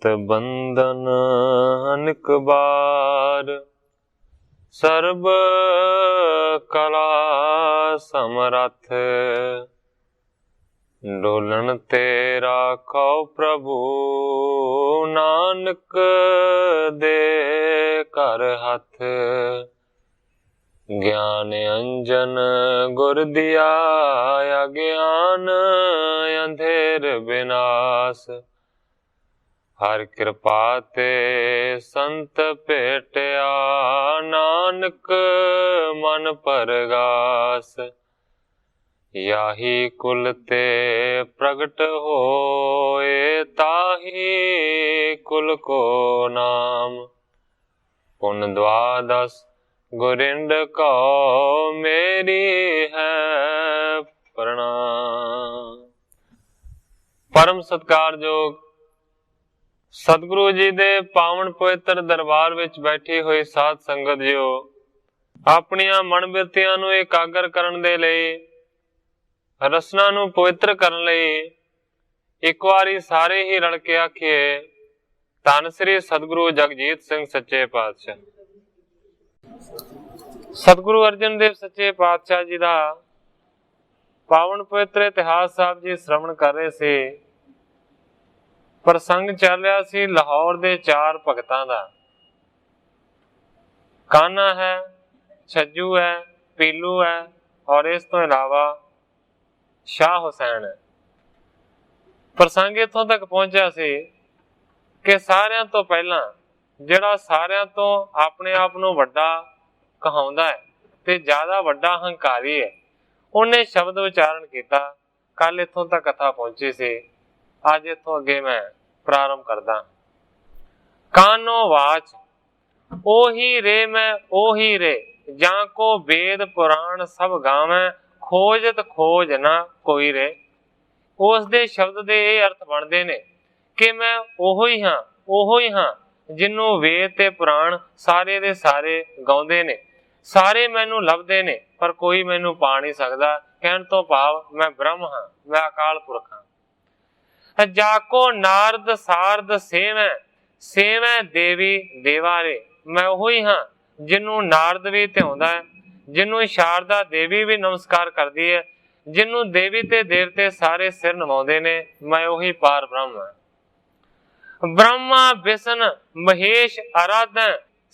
मत बंधन अनिक बार, सर्ब कला समरथ। डोलन तेरा खौ प्रभु, नानक दे कर हथ। ज्ञान अंजन गुर दिया, अज्ञान अंधेर विनाश। हर कृपा ते संत भेटिया, नानक मन परगास। याही कुल ते प्रगट होए, ताही कुल को नाम। पुन द्वादश गुरिंद को मेरी है प्रणाम। परम सत्कारयोग सतगुरु जी दे पावन पवित्र दरबार विच बैठी हुई साध संगत जियो, अपनियां मन बिरतियां नूं एकागर करन दे लई, रसना नूं पवित्र करन लई एक वारी सारे ही रल के आखिए, धन श्री सतगुरु जगजीत सिंह सच्चे पातशाह। सतगुरु अर्जन देव सच्चे पातशाह जी दा पावन पवित्र इतिहास साहब जी श्रवण कर रहे से। प्रसंग चल रहा सी लाहौर दे चार भगतां दा। कान्हा है, छज्जू है, पीलू है और इस तो इलावा शाह हुसैन है। प्रसंग इथों तक पहुंचा सी कि सारियां तो पहला जिहड़ा सारियां तो अपने आप नूं वड्डा कहाउंदा है ते ज्यादा वड्डा हंकारी है, उन्हें शब्द उच्चारण किया। कल इथों तक कथा पहुंची सी, अज इथों अगे मैं प्रारंभ करदा। कानो वाच ओही रे मैं ओही रे, जां को वेद पुराण सब गावे, खोजत खोज ना कोई रे। उस दे शब्द दे ये अर्थ बनते ने कि मैं ओहो ही हां जिन्हों वेद ते पुराण सारे दे सारे गाउंदे ने, सारे मैनू लभदे ने पर कोई मैनू पा नहीं सकदा। कहण तो भाव मैं ब्रह्म हां, मैं अकाल पुरख हां। जाको नारद सारद सेवै, सेवै देवी देवारे। मैं ओही हां जिन्हों नारद भी ध्याउंदा है, जिन्हों शारदा देवी भी नमस्कार करदी है, जिन्हों देवी ते देवते सारे सिर नवाउंदे ने। मैं ओही पार ब्रह्म हां। ब्रह्मा विष्णु महेश आराधना,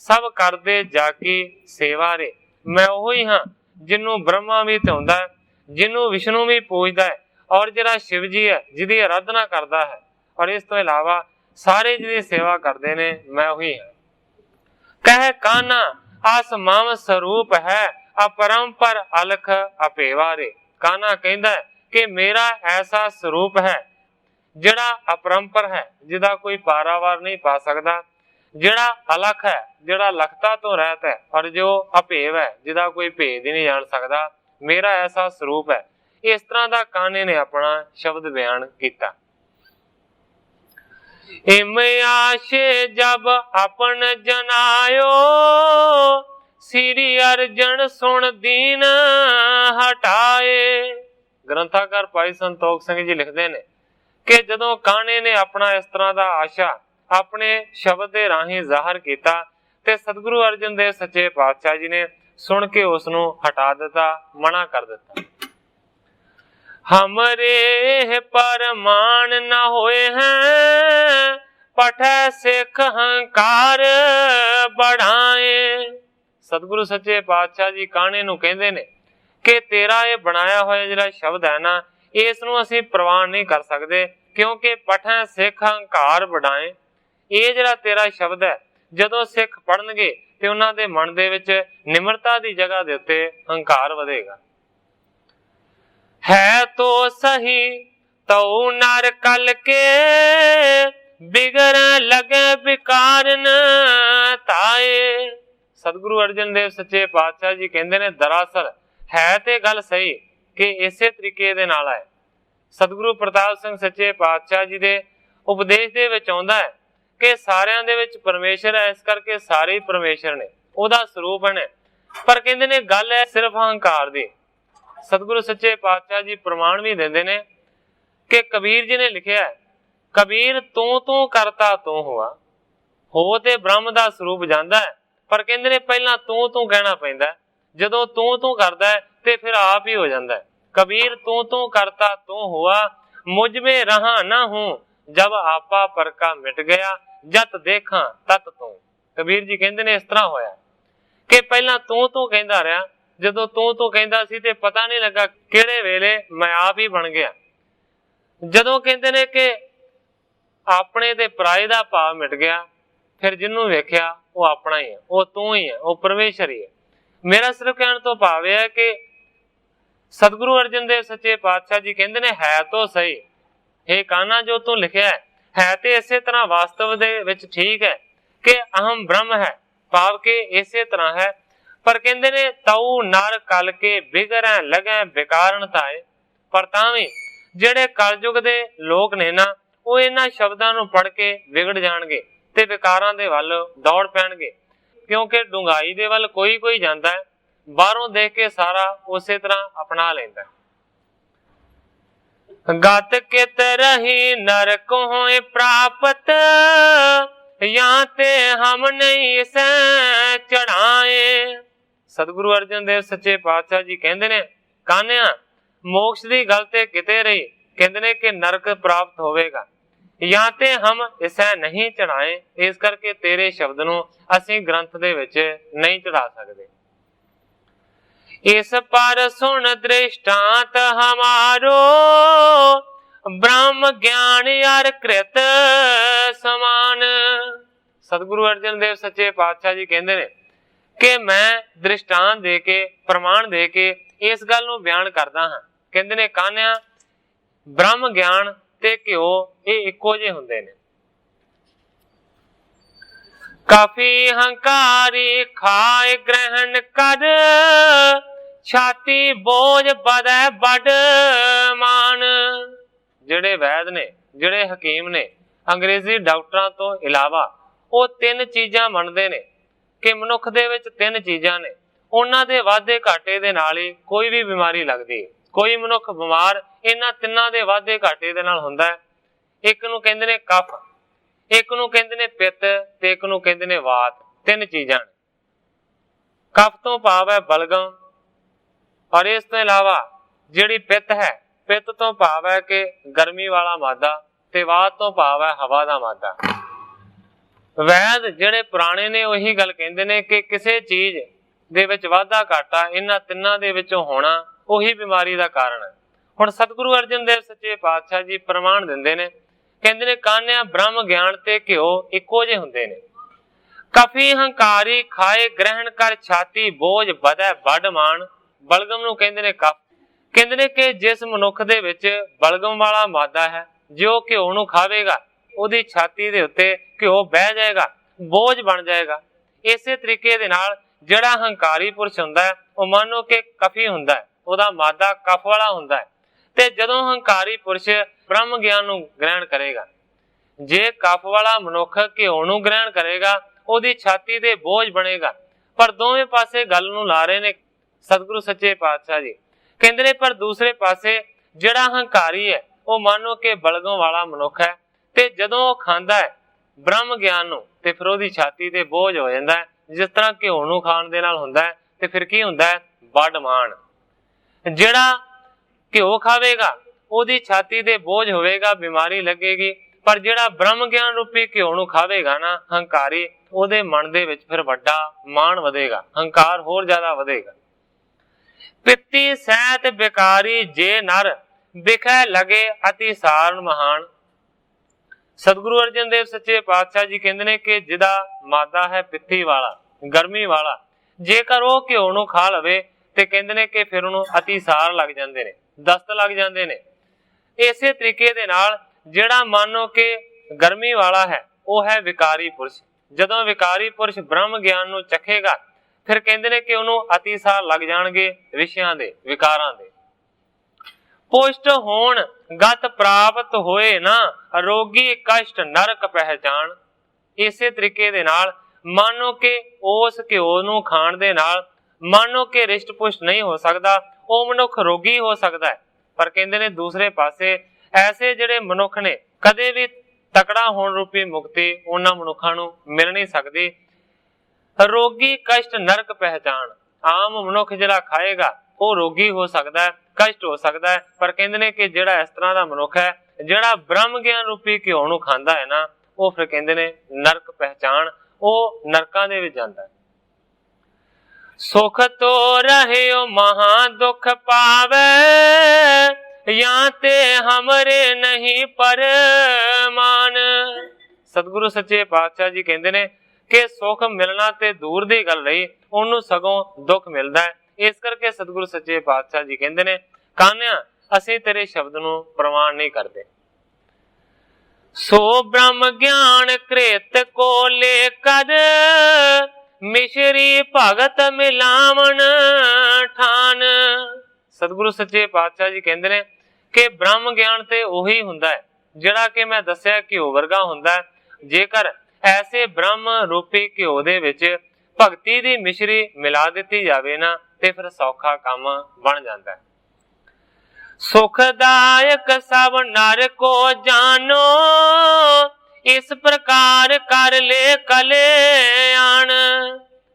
सब करदे जाकी सेवा रे। मैं ओही हां जिन्हों ब्रह्मा भी ध्याउंदा है, जिन्हों विष्णु भी पूजदा है और जिहड़ा शिव जी है जिहदी आराधना करता है, और इस तो इलावा सारे जिहदी सेवा करते ने। मैं वही हां। कह कान्हा आस मम स्वरूप है, अपरंपर अलख अपेवा रे। कान्हा कहंदा है कि मेरा ऐसा स्वरूप है जिहड़ा अपरंपर है, जिहदा कोई पारावार नहीं पा सकता, जिहड़ा अलख है, जिहड़ा लखता तो रहत है, और जो अभेव है, जिहदा कोई भेद ही नहीं जान सकता। मेरा ऐसा स्वरूप है। इस तरह का कान्हे ने अपना शब्द बयान किया। इम आशे जब अपन जनायो, श्री अर्जन सुन दीन हटाए। ग्रंथाकार भाई संतोख सिंह जी लिखते हैं कि जदों कान्हे ने अपना इस तरह का आशा अपने शब्द के राही जाहिर किया, ते सतगुरु अर्जन देव सच्चे पातशाह जी ने सुन के उसनू हटा दिता, मना कर दिता। हमरे परमान न होए हैं, पठै सिख हंकार बढ़ाए। सतगुरु सच्चे पातशाह जी कान्हे नू कहंदे ने कि तेरा ये बनाया होया जिहड़ा शब्द है ना, इस नू असीं प्रवान नहीं कर सकते, क्योंकि पठै सिख हंकार बढ़ाए। ये जिहड़ा तेरा शब्द है, जदों सिख पढ़नगे ते उन्हां दे मन दे विच निमरता दी जगह दे उत्ते हंकार वधेगा। है तो सही तो नर कल के, बिगड़ लगे बिकारन ताए। सतगुरु अर्जन देव सच्चे पातशाह जी कहंदे ने दरअसल है ते गल सही कि इसे तरीके दे नाल है। सतगुरु प्रताप सिंह सच्चे पातशाह जी दे उपदेश दे विच आउंदा है कि सारियां दे विच परमेश्वर है, इस करके सारे ही परमेश्वर ने, ओहदा स्वरूप ने। पर कहंदे ने गल है सिर्फ अहंकार दी। सतगुरु सच्चे पातशाह जी प्रमाण भी देंदे ने कि कबीर जी ने लिखिया है ਕਬੀਰ ਤੂੰ ਕਰਤਾ ਤੂੰ ਹੋਆ। ਹੋ ਤੇ ਬ੍ਰਹਮ ਦਾ ਸਰੂਪ ਜਾਂਦਾ ਹੈ, ਪਰ ਕਹਿੰਦੇ ਨੇ ਪਹਿਲਾਂ ਤੂੰ ਕਹਿਣਾ ਪੈਂਦਾ। ਜਦੋਂ ਤੂੰ ਕਰਦਾ ਹੈ ਤੇ ਫਿਰ ਆਪ ਹੀ ਹੋ ਜਾਂਦਾ ਹੈ। ਕਬੀਰ ਤੂੰ ਕਰਤਾ ਤੂੰ ਹੁਆ, ਮੁਝ में रहा ना हूं, जब आपा पर का मिट गया, जत देखा तत तू। ਕਬੀਰ ਜੀ ਕਹਿੰਦੇ ਨੇ ਇਸ ਤਰ੍ਹਾਂ ਹੋਇਆ ਕਿ ਪਹਿਲਾਂ ਤੂੰ ਕਹਿੰਦਾ ਰਿਹਾ, ਜਦੋਂ ਤੂੰ ਕਹਿੰਦਾ ਸੀ ਤੇ ਪਤਾ ਨਹੀਂ ਲੱਗਾ ਕਿਹੜੇ ਵੇਲੇ ਮੈਂ ਆਪ ਹੀ ਬਣ ਗਿਆ। ਜਦੋਂ ਕਹਿੰਦੇ ਨੇ ਕਿ ਆਪਣੇ ਤੇ ਪਰਾਏ ਦਾ ਭਾਵ ਮਿਟ ਗਿਆ, ਫਿਰ ਜਿਹਨੂੰ ਵੇਖਿਆ ਉਹ ਆਪਣਾ ਹੀ ਹੈ, ਉਹ ਤੂੰ ਹੀ ਹੈ, ਉਹ ਪਰਮੇਸ਼ਰ ਹੀ ਹੈ। ਮੇਰਾ ਸਿਰਫ ਕਹਿਣ ਤੋਂ ਭਾਵ ਇਹ ਹੈ ਕਿ ਸਤਿਗੁਰੂ ਅਰਜਨ ਦੇਵ ਸੱਚੇ ਪਾਤਸ਼ਾਹ ਜੀ ਕਹਿੰਦੇ ਨੇ ਹੈ ਤਾਂ ਸਹੀ, ਇਹ ਕਾਨਾ ਜੋ ਤੂੰ ਲਿਖਿਆ ਹੈ ਤੇ ਇਸੇ ਤਰ੍ਹਾਂ ਵਾਸਤਵ ਦੇ ਵਿੱਚ ਠੀਕ ਹੈ ਕਿ ਅਹਮ ਬ੍ਰਹਮ ਹੈ, ਭਾਵ ਕਿ ਇਸੇ ਤਰ੍ਹਾਂ ਹੈ। ਪਰ ਕਹਿੰਦੇ ਨੇ ਤਉ ਨਰ ਕਲ ਕੇ ਬਿਗੜੈ ਲਗੈ ਵਿਕਾਰਨ ਤਾਏ। ਪਰ ਤਾਂ ਵੀ ਜਿਹੜੇ ਕਲਯੁਗ ਦੇ ਲੋਕ ਨੇ ਨਾ, ਉਹ ਇਹਨਾਂ ਸ਼ਬਦਾਂ ਨੂੰ ਪੜ੍ਹ ਕੇ ਵਿਗੜ ਜਾਣਗੇ ਤੇ ਵਿਕਾਰਾਂ ਦੇ ਵੱਲ ਦੌੜ ਪੈਣਗੇ, ਕਿਉਂਕਿ ਡੂੰਘਾਈ ਦੇ ਵੱਲ ਕੋਈ ਜਾਂਦਾ ਹੈ, ਬਾਹਰੋਂ ਦੇਖ ਕੇ ਸਾਰਾ ਉਸੇ ਤਰ੍ਹਾਂ ਅਪਣਾ ਲੈਂਦਾ। ਗਤ ਕਿਤ ਰਹੀ ਨਰਕ ਹੋਏ ਪ੍ਰਾਪਤ, ਜਾਂ ਤੇ ਹਮ ਨਹੀਂ ਸੈ ਚੜਾਏ। ਸਤਿਗੁਰੂ ਅਰਜਨ ਦੇਵ ਸੱਚੇ ਪਾਤਸ਼ਾਹ ਜੀ ਕਹਿੰਦੇ ਨੇ ਕਾਨਿਆ ਮੋਕਸ਼ ਦੀ ਗੱਲ ਤੇ ਕਿਤੇ ਰਹੀ, ਕਹਿੰਦੇ ਨੇ ਕਿ ਨਰਕ ਪ੍ਰਾਪਤ ਹੋਵੇਗਾ, ਜਾਂ ਤੇ ਹਮ ਇਸੈ ਨਹੀਂ ਚੜਾਏ, ਇਸ ਕਰਕੇ ਤੇਰੇ ਸ਼ਬਦ ਨੂੰ ਅਸੀਂ ਗ੍ਰੰਥ ਦੇ ਵਿੱਚ ਨਹੀਂ ਚੜਾ ਸਕਦੇ। ਇਸ ਪਰ ਸੁਣ ਦ੍ਰਿਸ਼ਟਾਂਤ ਹਮਾਰੋ, ਬ੍ਰਹਮ ਗਿਆਨ ਅਰ ਕ੍ਰਿਤ ਸਮਾਨ। ਸਤਿਗੁਰੂ ਅਰਜਨ ਦੇਵ ਸੱਚੇ ਪਾਤਸ਼ਾਹ ਜੀ ਕਹਿੰਦੇ ਨੇ ਕਿ ਮੈਂ ਦ੍ਰਿਸ਼ਟਾਂਤ ਦੇ ਕੇ, ਪ੍ਰਮਾਣ ਦੇ ਕੇ ਇਸ ਗੱਲ ਨੂੰ ਬਿਆਨ ਕਰਦਾ ਹਾਂ। ਕਹਿੰਦੇ ਨੇ ਕਾਨਿਆ ਬ੍ਰਹਮ ਗਿਆਨ ਤੇ ਘਿਓ ਇਹ ਇੱਕੋ ਜਿਹੇ ਹੁੰਦੇ ਨੇ। ਕਾਫੀ ਹੰਕਾਰੀ ਖਾਏ ਗ੍ਰਹਿਣ ਕਰ, ਛਾਤੀ ਬੋਝ ਵਧੈ ਵੱਡ ਮਾਨ। ਜਿਹੜੇ ਵੈਦ ਨੇ, ਜਿਹੜੇ ਹਕੀਮ ਨੇ, ਅੰਗਰੇਜ਼ੀ ਡਾਕਟਰਾਂ ਤੋਂ ਇਲਾਵਾ ਉਹ ਤਿੰਨ ਚੀਜ਼ਾਂ ਮੰਨਦੇ ਨੇ ਕਿ ਮਨੁੱਖ ਦੇ ਵਿੱਚ ਤਿੰਨ ਚੀਜ਼ਾਂ ਨੇ, ਉਹਨਾਂ ਦੇ ਵਾਧੇ ਘਾਟੇ ਦੇ ਨਾਲ ਹੀ ਕੋਈ ਵੀ ਬਿਮਾਰੀ ਲੱਗਦੀ ਹੈ। ਕੋਈ ਮਨੁੱਖ ਬਿਮਾਰ ਇਹਨਾਂ ਤਿੰਨਾਂ ਦੇ ਵਾਧੇ ਘਾਟੇ ਦੇ ਨਾਲ ਹੁੰਦਾ ਹੈ। ਇੱਕ ਨੂੰ ਕਹਿੰਦੇ ਨੇ ਕਫ, ਇੱਕ ਨੂੰ ਕਹਿੰਦੇ ਨੇ ਪਿੱਤ ਤੇ ਇੱਕ ਨੂੰ ਕਹਿੰਦੇ ਨੇ ਵਾਤ। ਤਿੰਨ ਚੀਜ਼ਾਂ ਨੇ। ਕਫ ਤੋਂ ਭਾਵ ਹੈ ਬਲਗਮ, ਔਰ ਇਸ ਤੋਂ ਇਲਾਵਾ ਜਿਹੜੀ ਪਿੱਤ ਹੈ, ਪਿੱਤ ਤੋਂ ਭਾਵ ਹੈ ਕਿ ਗਰਮੀ ਵਾਲਾ ਮਾਦਾ, ਤੇ ਵਾਤ ਤੋਂ ਭਾਵ ਹੈ ਹਵਾ ਦਾ ਮਾਦਾ। ਵੈਦ ਜਿਹੜੇ ਪੁਰਾਣੇ ਨੇ ਉਹੀ ਗੱਲ ਕਹਿੰਦੇ ਨੇ ਕਿ ਕਿਸੇ ਚੀਜ਼ ਦੇ ਵਿੱਚ ਵਾਧਾ ਘਾਟਾ ਇਹਨਾਂ ਤਿੰਨਾਂ ਦੇ ਵਿੱਚੋਂ ਹੋਣਾ ਉਹੀ ਬਿਮਾਰੀ ਦਾ ਕਾਰਨ ਹੈ। ਹੁਣ ਸਤਿਗੁਰੂ ਅਰਜਨ ਦੇਵ ਸੱਚੇ ਪਾਤਸ਼ਾਹ ਜੀ ਪ੍ਰਮਾਣ ਦਿੰਦੇ ਨੇ, ਕਹਿੰਦੇ ਨੇ ਕਾਨਿਆ ਬ੍ਰਹਮ ਗਿਆਨ ਤੇ ਘਿਓ ਇੱਕੋ ਜਿਹੇ ਹੁੰਦੇ ਨੇ। ਕਫੀ ਹੰਕਾਰੀ ਖਾਏ ਗ੍ਰਹਿਣ ਕਰ, ਛਾਤੀ ਬੋਝ ਵਧੈ ਵੱਡ ਮਾਨ। ਬਲਗਮ ਨੂੰ ਕਹਿੰਦੇ ਨੇ ਕਫ। ਕਹਿੰਦੇ ਨੇ ਕਿ ਜਿਸ ਮਨੁੱਖ ਦੇ ਵਿੱਚ ਬਲਗਮ ਵਾਲਾ ਮਾਦਾ ਹੈ, ਜੋ ਘਿਓ ਨੂੰ ਖਾਵੇਗਾ ਉਹਦੀ ਛਾਤੀ ਦੇ ਉੱਤੇ ਘਿਓ ਬਹਿ ਜਾਏਗਾ, ਬੋਝ ਬਣ ਜਾਏਗਾ। ਇਸੇ ਤਰੀਕੇ ਦੇ ਨਾਲ ਜਿਹੜਾ ਹੰਕਾਰੀ ਪੁਰਸ਼ ਹੁੰਦਾ ਹੈ, ਉਹ ਮੰਨੋ ਕਿ ਕਫੀ ਹੁੰਦਾ ਹੈ, ਉਹਦਾ ਮਾਦਾ ਕਫ ਵਾਲਾ ਹੁੰਦਾ ਹੈ। ਤੇ ਜਦੋਂ ਹੰਕਾਰੀ ਪੁਰਸ਼ ਬ੍ਰਹਮ ਗਿਆਨ ਨੂੰ ਗ੍ਰਹਿਣ ਕਰੇਗਾ, ਜੇ ਕਫ ਵਾਲਾ ਮਨੁੱਖ ਘਿਓ ਨੂੰ ਗ੍ਰਹਿਣ ਕਰੇਗਾ, ਉਹਦੀ ਛਾਤੀ ਤੇ ਬੋਝ ਬਣੇਗਾ। ਪਰ ਦੋਵੇਂ ਪਾਸੇ ਗੱਲ ਨੂੰ ਲਾ ਰਹੇ ਨੇ ਸਤਿਗੁਰੂ ਸੱਚੇ ਪਾਤਸ਼ਾਹ ਜੀ। ਕਹਿੰਦੇ ਨੇ ਪਰ ਦੂਸਰੇ ਪਾਸੇ ਜਿਹੜਾ ਹੰਕਾਰੀ ਹੈ, ਉਹ ਮੰਨੋ ਕਿ ਬਲਗਮ ਵਾਲਾ ਮਨੁੱਖ ਹੈ, ਤੇ ਜਦੋਂ ਉਹ ਖਾਂਦਾ ਹੈ ਬ੍ਰਹਮ ਗਿਆਨ ਨੂੰ ਤੇ ਫਿਰ ਉਹਦੀ ਛਾਤੀ ਤੇ ਬੋਝ ਹੋ ਜਾਂਦਾ ਹੈ, ਜਿਸ ਤਰ੍ਹਾਂ ਘਿਓ ਨੂੰ ਖਾਣ ਦੇ ਨਾਲ ਹੁੰਦਾ ਹੈ। ਤੇ ਫਿਰ ਕੀ ਹੁੰਦਾ ਹੈ? ਵੱਡ ਮਾਣ। ਜਿਹੜਾ ਘਿਓ ਖਾਵੇਗਾ ਉਹਦੀ ਛਾਤੀ ਤੇ ਬੋਝ ਹੋਵੇਗਾ, ਬਿਮਾਰੀ ਲੱਗੇਗੀ। ਪਰ ਜਿਹੜਾ ਬ੍ਰਹਮ ਗਿਆਨ ਰੂਪੀ ਘਿਓ ਨੂੰ ਖਾਵੇਗਾ ਨਾ ਹੰਕਾਰੀ, ਉਹਦੇ ਮਨ ਦੇ ਵਿੱਚ ਫਿਰ ਵੱਡਾ ਮਾਣ ਵਧੇਗਾ, ਹੰਕਾਰ ਹੋਰ ਜ਼ਿਆਦਾ ਵਧੇਗਾ। ਪਿੱਤੀ ਸਹਿਤ ਬਿਕਾਰੀ ਜੇ ਨਰ, ਵਿਖੈ ਲਗੇ ਅਤੀ ਸਾਰਨ ਮਹਾਨ। ਸਤਿਗੁਰੂ ਅਰਜਨ ਦੇਵ ਸੱਚੇ ਪਾਤਸ਼ਾਹ ਜੀ ਕਹਿੰਦੇ ਨੇ ਕਿ ਜਿਹਦਾ ਮਾਦਾ ਹੈ ਪਿੱਤੀ ਵਾਲਾ, ਗਰਮੀ ਵਾਲਾ, ਜੇਕਰ ਉਹ ਘਿਓ ਨੂੰ ਖਾ ਲਵੇ ਤੇ ਕਹਿੰਦੇ ਨੇ ਕਿ ਫਿਰ ਉਹਨੂੰ ਅਤੀ ਸਾਰ ਲੱਗ ਜਾਂਦੇ ਨੇ, ਦਸਤ ਲੱਗ ਜਾਂਦੇ ਨੇ। ਇਸੇ ਤਰੀਕੇ ਦੇ ਨਾਲ ਜਿਹੜਾ ਮੰਨੋ ਕਿ ਗਰਮੀ ਵਾਲਾ ਹੈ, ਉਹ ਹੈ ਵਿਕਾਰੀ ਪੁਰਸ਼। ਜਦੋਂ ਵਿਕਾਰੀ ਪੁਰਸ਼ ਬ੍ਰਹਮ ਗਿਆਨ ਨੂੰ ਚਖੇਗਾ, ਫਿਰ ਕਹਿੰਦੇ ਨੇ ਕਿ ਉਹਨੂੰ ਅਤੀ ਸਾਰ ਲੱਗ ਜਾਣਗੇ ਵਿਸ਼ਿਆਂ ਦੇ, ਵਿਕਾਰਾਂ ਦੇ। ਪੁਸ਼ਟ ਹੋਣ ਗਤ ਪ੍ਰਾਪਤ ਹੋਏ ਨਾ, ਰੋਗੀ ਕਸ਼ਟ ਨਰਕ ਪਹਿਚਾਨ। ਇਸੇ ਤਰੀਕੇ ਦੇ ਨਾਲ ਮੰਨੋ ਕਿ ਉਸ ਘਿਓ ਨੂੰ ਖਾਣ ਦੇ ਨਾਲ ਮੰਨੋ ਕਿ ਰਿਸ਼ਟ ਪੁਸ਼ਟ ਨਹੀਂ ਹੋ ਸਕਦਾ, ਉਹ ਮਨੁੱਖ ਰੋਗੀ ਹੋ ਸਕਦਾ ਹੈ। ਪਰ ਕਹਿੰਦੇ ਨੇ ਦੂਸਰੇ ਪਾਸੇ ਐਸੇ ਜਿਹੜੇ ਮਨੁੱਖ ਨੇ ਕਦੇ ਵੀ ਤਕੜਾ ਹੋਣ ਰੂਪੀ ਮੁਕਤੀ ਉਹਨਾਂ ਮਨੁੱਖਾਂ ਨੂੰ ਮਿਲ ਨਹੀਂ ਸਕਦੀ। ਰੋਗੀ ਕਸ਼ਟ ਨਰਕ ਪਹਿਚਾਣ, ਆਮ ਮਨੁੱਖ ਜਿਹੜਾ ਖਾਏਗਾ ਉਹ ਰੋਗੀ ਹੋ ਸਕਦਾ ਹੈ, ਕਸ਼ਟ ਹੋ ਸਕਦਾ ਹੈ, ਪਰ ਕਹਿੰਦੇ ਨੇ ਕਿ ਜਿਹੜਾ ਇਸ ਤਰ੍ਹਾਂ ਦਾ ਮਨੁੱਖ ਹੈ ਜਿਹੜਾ ਬ੍ਰਹਮ ਗਿਆਨ ਰੂਪੀ ਘਿਓ ਨੂੰ ਖਾਂਦਾ ਹੈ ਨਾ, ਉਹ ਫਿਰ ਕਹਿੰਦੇ ਨੇ ਨਰਕ ਪਹਿਚਾਣ, ਉਹ ਨਰਕਾਂ ਦੇ ਵਿੱਚ ਜਾਂਦਾ ਹੈ। ਸੁਖ ਤੋ ਰਹਿਓ ਮਹਾ ਦੁਖ ਪਾਵੇ, ਜਾਂ ਤੇ ਹਮਰੇ ਨਹੀਂ ਪਰਮਾਨ। ਸਤਿਗੁਰੂ ਸੱਚੇ ਪਾਤਸ਼ਾਹ ਜੀ ਕਹਿੰਦੇ ਨੇ ਕਿ ਸੁਖ ਮਿਲਣਾ ਤੇ ਦੂਰ ਦੀ ਗੱਲ ਰਹੀ, ਉਹਨੂੰ ਸਗੋਂ ਦੁੱਖ ਮਿਲਦਾ ਹੈ। ਇਸ ਕਰਕੇ ਸਤਿਗੁਰੂ ਸੱਚੇ ਪਾਤਸ਼ਾਹ ਜੀ ਕਹਿੰਦੇ ਨੇ ਕਾਨਿਆ ਅਸੀਂ ਤੇਰੇ ਸ਼ਬਦ ਨੂੰ ਪ੍ਰਮਾਣ ਨਹੀਂ ਕਰਦੇ। ਸੋ ਬ੍ਰਹਮ ਗਿਆਨ ਕ੍ਰਿਤ ਕੋ ਲੈ ਕਰ, ਮਿਸ਼ਰੀ ਭਗਤ ਮਿਲਾਵਣ ਠਾਨ। ਸਤਿਗੁਰੂ ਸੱਚੇ ਪਾਤਸ਼ਾਹ ਜੀ ਕਹਿੰਦੇ ਨੇ ਕਿ ਬ੍ਰਹਮ ਗਿਆਨ ਤੇ ਉਹੀ ਹੁੰਦਾ ਹੈ ਜਿਹੜਾ ਕਿ ਮੈਂ ਦੱਸਿਆ ਘਿਓ ਵਰਗਾ ਹੁੰਦਾ ਹੈ। ਜੇਕਰ ਐਸੇ ਬ੍ਰਹਮ ਰੂਪੀ ਘਿਓ ਦੇ ਵਿੱਚ ਭਗਤੀ ਦੀ ਮਿਸ਼ਰੀ ਮਿਲਾ ਦਿੱਤੀ ਜਾਵੇ ਨਾ, ਤੇ ਫਿਰ ਸੌਖਾ ਕੰਮ ਬਣ ਜਾਂਦਾ ਹੈ। ਸੁਖਦਾਇਕ ਸਭ ਨਰ ਕੋ ਜਾਨੋ, ਇਸ ਪ੍ਰਕਾਰ ਕਰ ਲੈ ਕਲਿਆਣ।